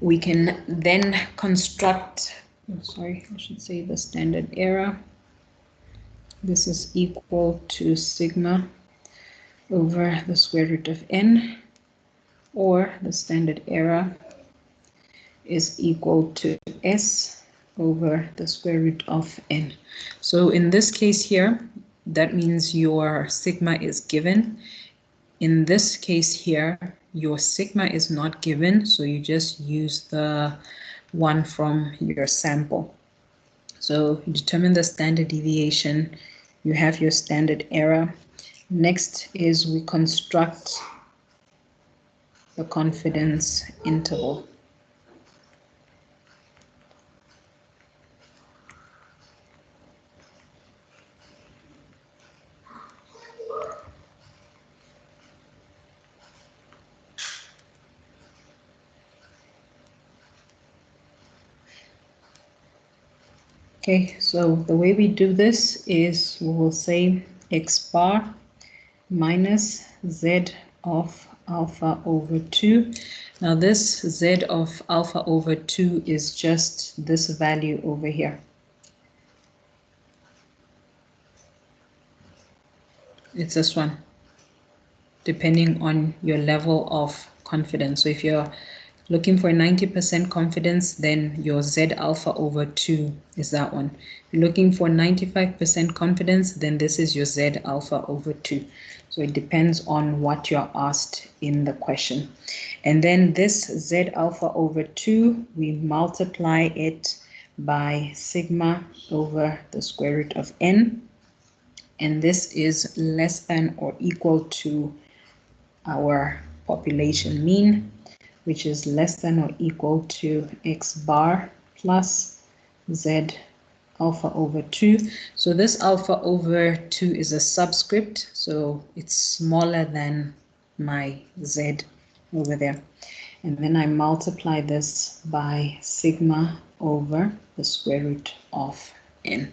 Speaker 1: we can then construct, sorry, I should say the standard error. This is equal to sigma over the square root of n, or the standard error is equal to s over the square root of n. So in this case here, that means your sigma is given. In this case here, your sigma is not given, so you just use the one from your sample. So you determine the standard deviation, you have your standard error. Next is we construct the confidence interval. Okay, so the way we do this is we will say x bar minus z of alpha over 2. Now this z of alpha over 2 is just this value over here. It's this one, depending on your level of confidence. So if you're looking for 90% confidence, then your Z alpha over 2 is that one. If you're looking for 95% confidence, then this is your Z alpha over 2. So it depends on what you're asked in the question. And then this Z alpha over 2, we multiply it by sigma over the square root of n. And this is less than or equal to our population mean, which is less than or equal to x bar plus z alpha over 2. So this alpha over 2 is a subscript, so it's smaller than my z over there. And then I multiply this by sigma over the square root of n.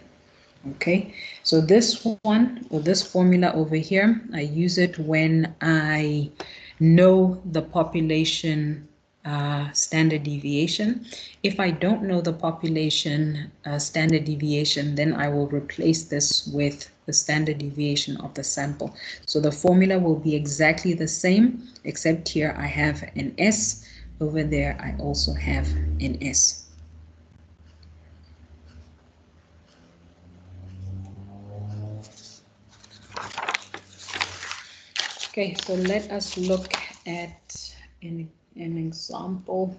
Speaker 1: Okay, so this one, or this formula over here, I use it when I know the population standard deviation. If I don't know the population standard deviation, then I will replace this with the standard deviation of the sample. So the formula will be exactly the same, except here I have an S. Over there, I also have an S. Okay, so let us look at an example.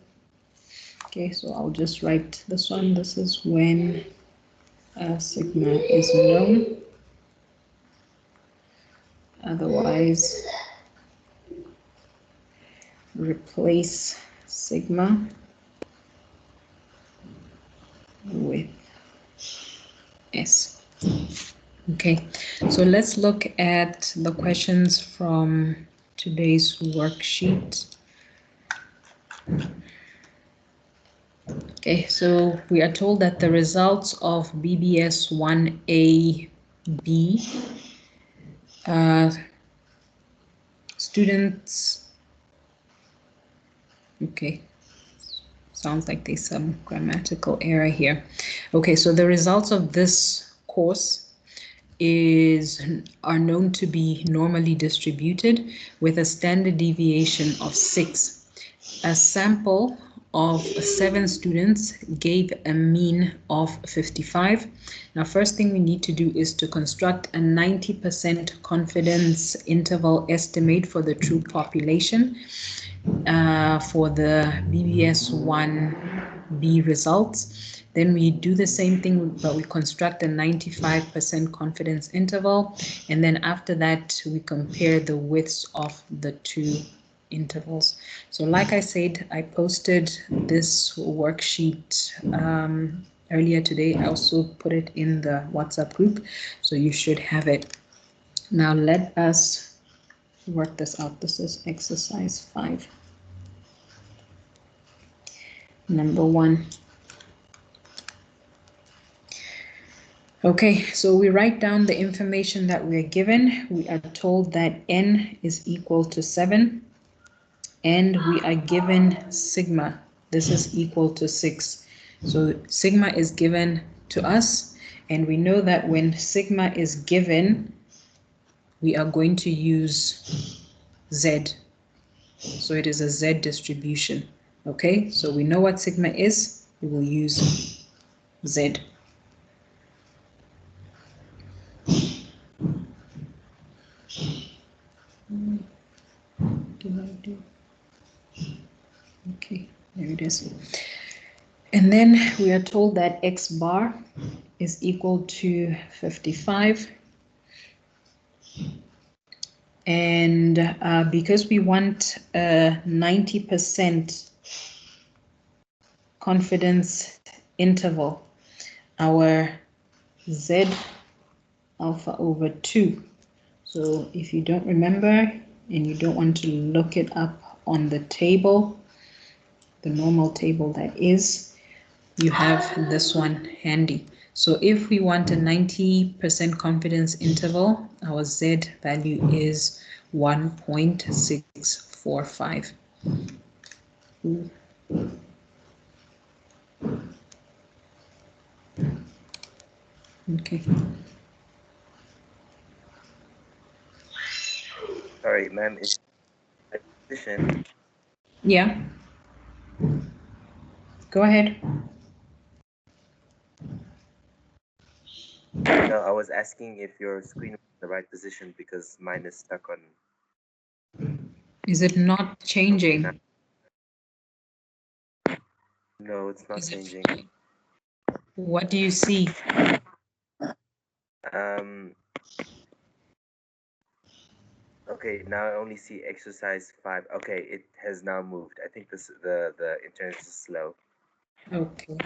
Speaker 1: Okay, so I'll just write this one. This is when sigma is known. Otherwise, replace sigma with S. Okay, so let's look at the questions from today's worksheet. Okay, so we are told that the results of BBS 1AB students, okay, sounds like there's some grammatical error here. Okay, so the results of this course are known to be normally distributed with a standard deviation of 6. A sample of 7 students gave a mean of 55. Now, first thing we need to do is to construct a 90% confidence interval estimate for the true population for the BBS 1B results. Then we do the same thing, but we construct a 95% confidence interval. And then after that, we compare the widths of the two intervals. So like I said, I posted this worksheet earlier today. I also put it in the WhatsApp group, so you should have it. Now let us work this out. This is exercise 5. number 1. Okay, so we write down the information that we are given. We are told that n is equal to 7, and we are given sigma. This is equal to 6. So sigma is given to us, and we know that when sigma is given, we are going to use z. So it is a z distribution. Okay, so we know what sigma is. We will use z. Okay, there it is. And then we are told that x bar is equal to 55. And because we want a 90% confidence interval, our z alpha over 2. So if you don't remember and you don't want to look it up on the table, the normal table that is, you have this one handy. So if we want a 90% confidence interval, our z value is 1.645. Okay.
Speaker 2: Sorry, ma'am, is the position?
Speaker 1: Yeah. Go ahead.
Speaker 2: No, I was asking if your screen was in the right position because mine is stuck on.
Speaker 1: Is it not changing?
Speaker 2: No, it's not
Speaker 1: Is it-
Speaker 2: changing.
Speaker 1: What do you see?
Speaker 2: Okay, now I only see exercise 5. Okay, it has now moved. I think the internet is slow.
Speaker 1: Okay.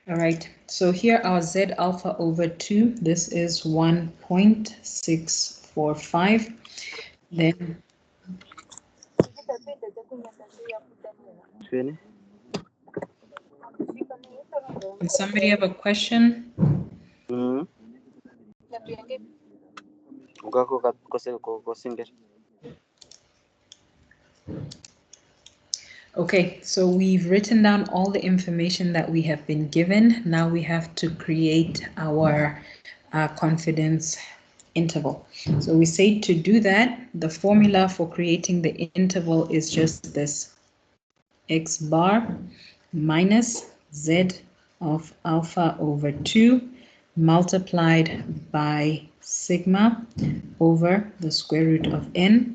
Speaker 1: All right. So here our z alpha over 2. This is 1.645. Then does somebody have a question? Okay, so we've written down all the information that we have been given. Now we have to create our confidence interval. So we say to do that, the formula for creating the interval is just this: x bar minus z of alpha over 2 multiplied by sigma over the square root of n.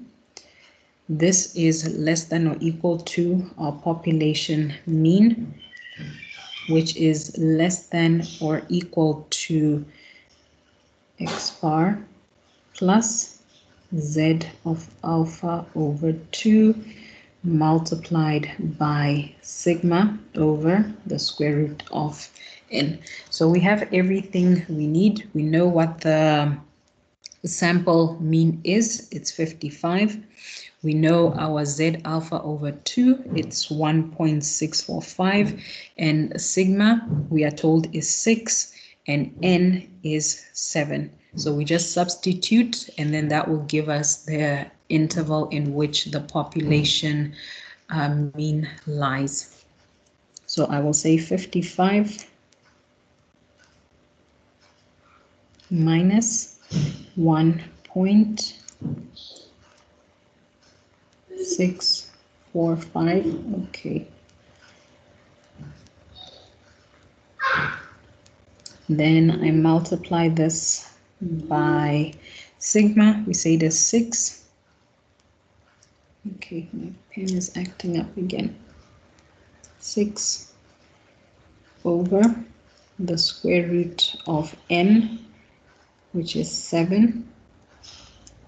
Speaker 1: This is less than or equal to our population mean, which is less than or equal to x bar plus z of alpha over 2 multiplied by sigma over the square root of n. So we have everything we need. We know what the sample mean is. It's 55. We know our z alpha over 2, it's 1.645, and sigma, we are told, is 6, and n is 7. So we just substitute, and then that will give us the interval in which the population mean lies. So I will say 55 minus 1.645. Okay. Then I multiply this by sigma. We say there's 6. Okay, my pen is acting up again. 6 over the square root of n, which is 7.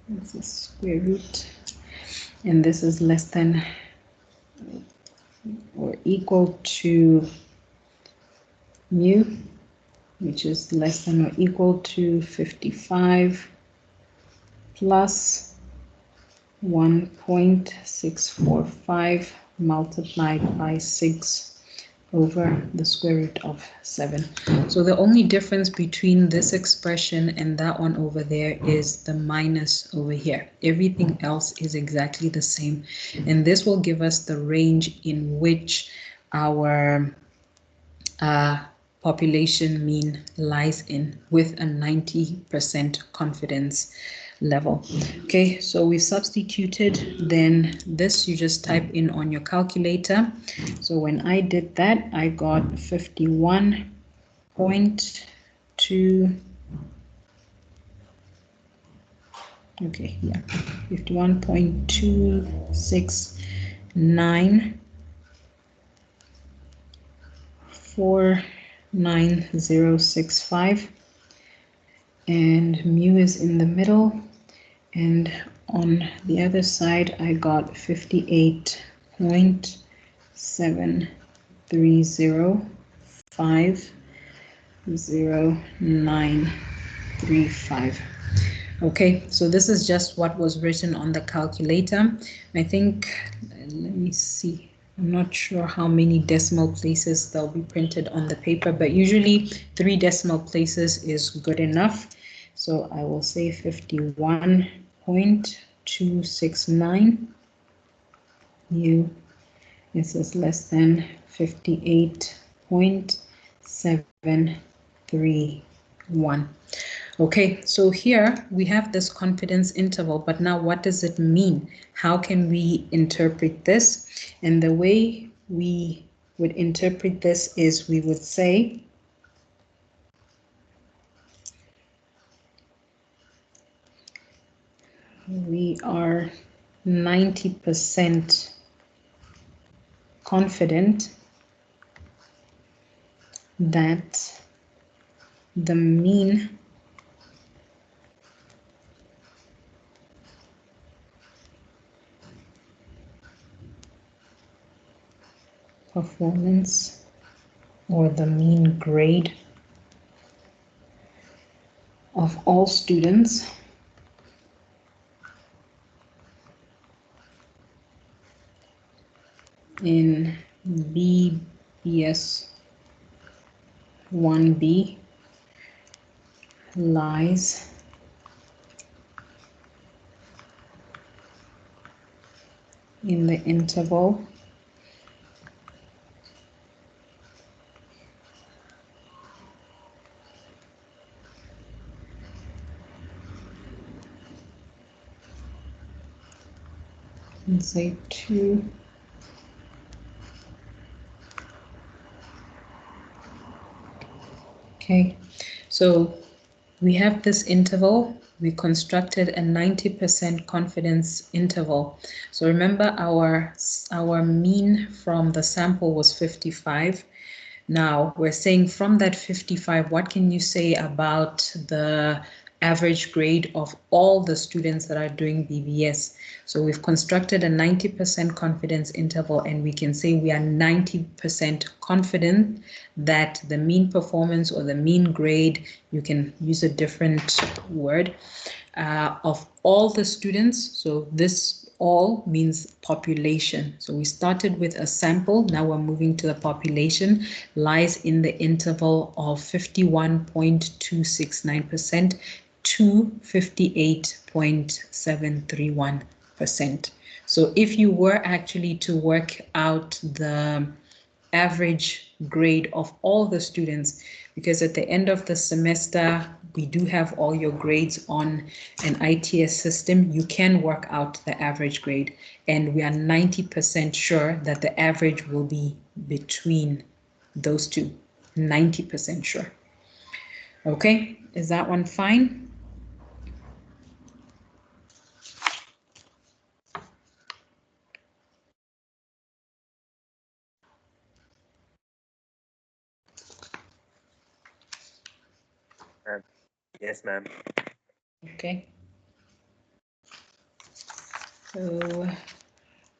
Speaker 1: This is square root, and this is less than or equal to mu, which is less than or equal to 55 plus 1.645 multiplied by 6. over the square root of 7. So the only difference between this expression and that one over there is the minus over here. Everything else is exactly the same. And this will give us the range in which our population mean lies in with a 90% confidence level. Okay, so we substituted, then this you just type in on your calculator. So when I did that, I got 51.2, okay, yeah, 51.2694965, and mu is in the middle, and on the other side I got 58.730500935. Okay, so this is just what was written on the calculator. I think, let me see, I'm not sure how many decimal places they'll be printed on the paper, but usually 3 decimal places is good enough. So I will say 51.269 mu. This is less than 58.731. Okay, so here we have this confidence interval, but now what does it mean? How can we interpret this? And the way we would interpret this is we would say we are 90% confident that the mean performance or the mean grade of all students in BBS 1B lies in the interval and say 2 okay, so we have this interval. We constructed a 90% confidence interval. So remember our mean from the sample was 55. Now we're saying from that 55, what can you say about the average grade of all the students that are doing BBS? So we've constructed a 90% confidence interval, and we can say we are 90% confident that the mean performance or the mean grade, you can use a different word, of all the students. So this all means population. So we started with a sample, now we're moving to the population, lies in the interval of 51.269% to 58.731%. So if you were actually to work out the average grade of all the students, because at the end of the semester we do have all your grades on an ITS system, you can work out the average grade, and we are 90% sure that the average will be between those two. 90% sure. Okay, is that one fine?
Speaker 2: Yes, ma'am.
Speaker 1: Okay. So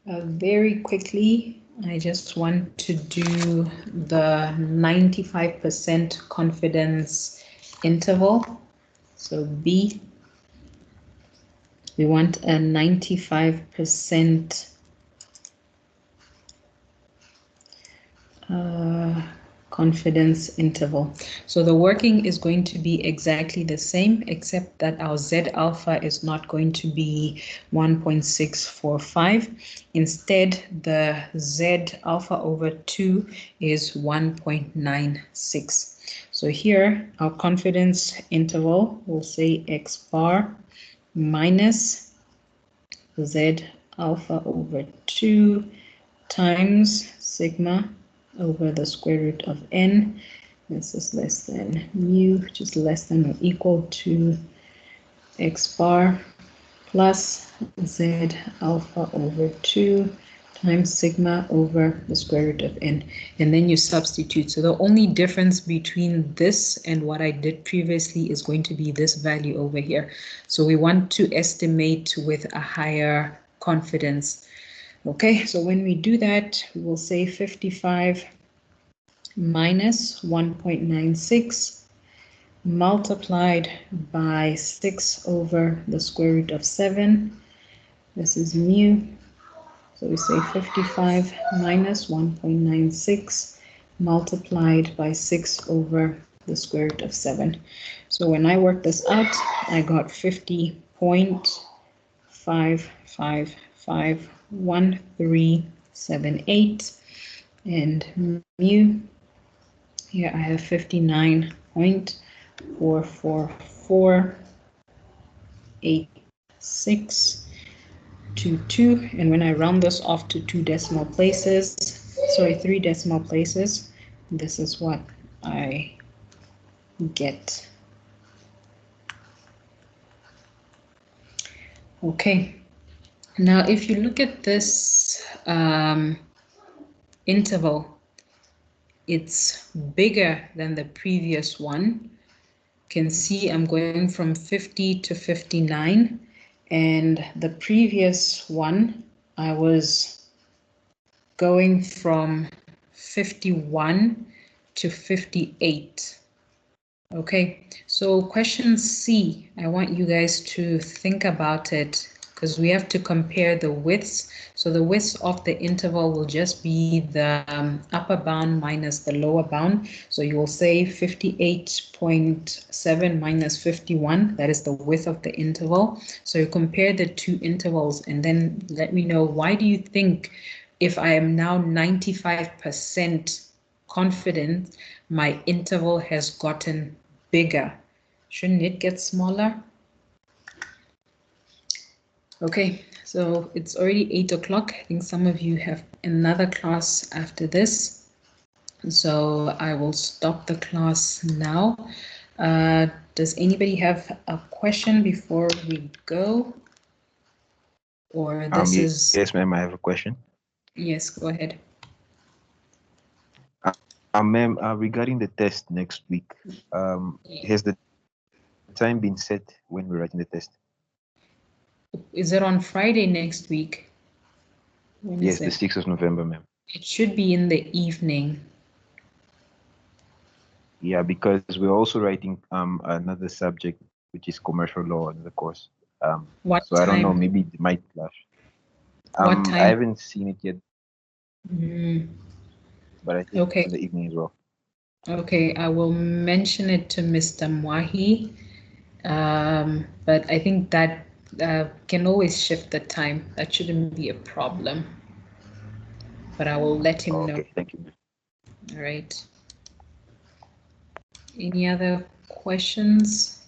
Speaker 1: very quickly, I just want to do the 95% confidence interval. So B, we want a 95% confidence interval. So the working is going to be exactly the same, except that our Z alpha is not going to be 1.645. Instead, the Z alpha over 2 is 1.96. So here, our confidence interval will say X bar minus Z alpha over 2 times sigma over the square root of n. This is less than mu, which is less than or equal to X bar plus Z alpha over 2 times sigma over the square root of n. And then you substitute. So the only difference between this and what I did previously is going to be this value over here. So we want to estimate with a higher confidence. Okay, so when we do that, we will say 55 minus 1.96 multiplied by 6 over the square root of 7. This is mu. So we say 55 minus 1.96 multiplied by 6 over the square root of 7. So when I work this out, I got 50.5551,378, and mu, here I have 59.4448622, and when I round this off to 3 decimal places, this is what I get. Okay, now if you look at this interval, it's bigger than the previous one. You can see I'm going from 50 to 59, and the previous one I was going from 51 to 58. Okay, so question C, I want you guys to think about it, because we have to compare the widths. So the width of the interval will just be the upper bound minus the lower bound. So you will say 58.7 minus 51, that is the width of the interval. So you compare the two intervals and then let me know, why do you think if I am now 95% confident my interval has gotten bigger? Shouldn't it get smaller? Okay, so it's already 8 o'clock. I think some of you have another class after this. So I will stop the class now. Does anybody have a question before we go? Or this is...
Speaker 4: Yes, ma'am, I have a question.
Speaker 1: Yes, go ahead.
Speaker 4: Ma'am, regarding the test next week, has the time been set when we're writing the test?
Speaker 1: Is it on Friday next week? When
Speaker 4: yes,
Speaker 1: is
Speaker 4: the 6th of November, ma'am.
Speaker 1: It should be in the evening.
Speaker 4: Yeah, because we're also writing another subject, which is commercial law in the course.
Speaker 1: What
Speaker 4: so time? I don't know, maybe it might clash.
Speaker 1: What time?
Speaker 4: I haven't seen it yet.
Speaker 1: Mm.
Speaker 4: But I think
Speaker 1: okay.
Speaker 4: in the evening as well.
Speaker 1: Okay, I will mention it to Mr. Mwahi, but I think that can always shift the time. That shouldn't be a problem. But I will let him know.
Speaker 4: Okay, thank you.
Speaker 1: All right. Any other questions?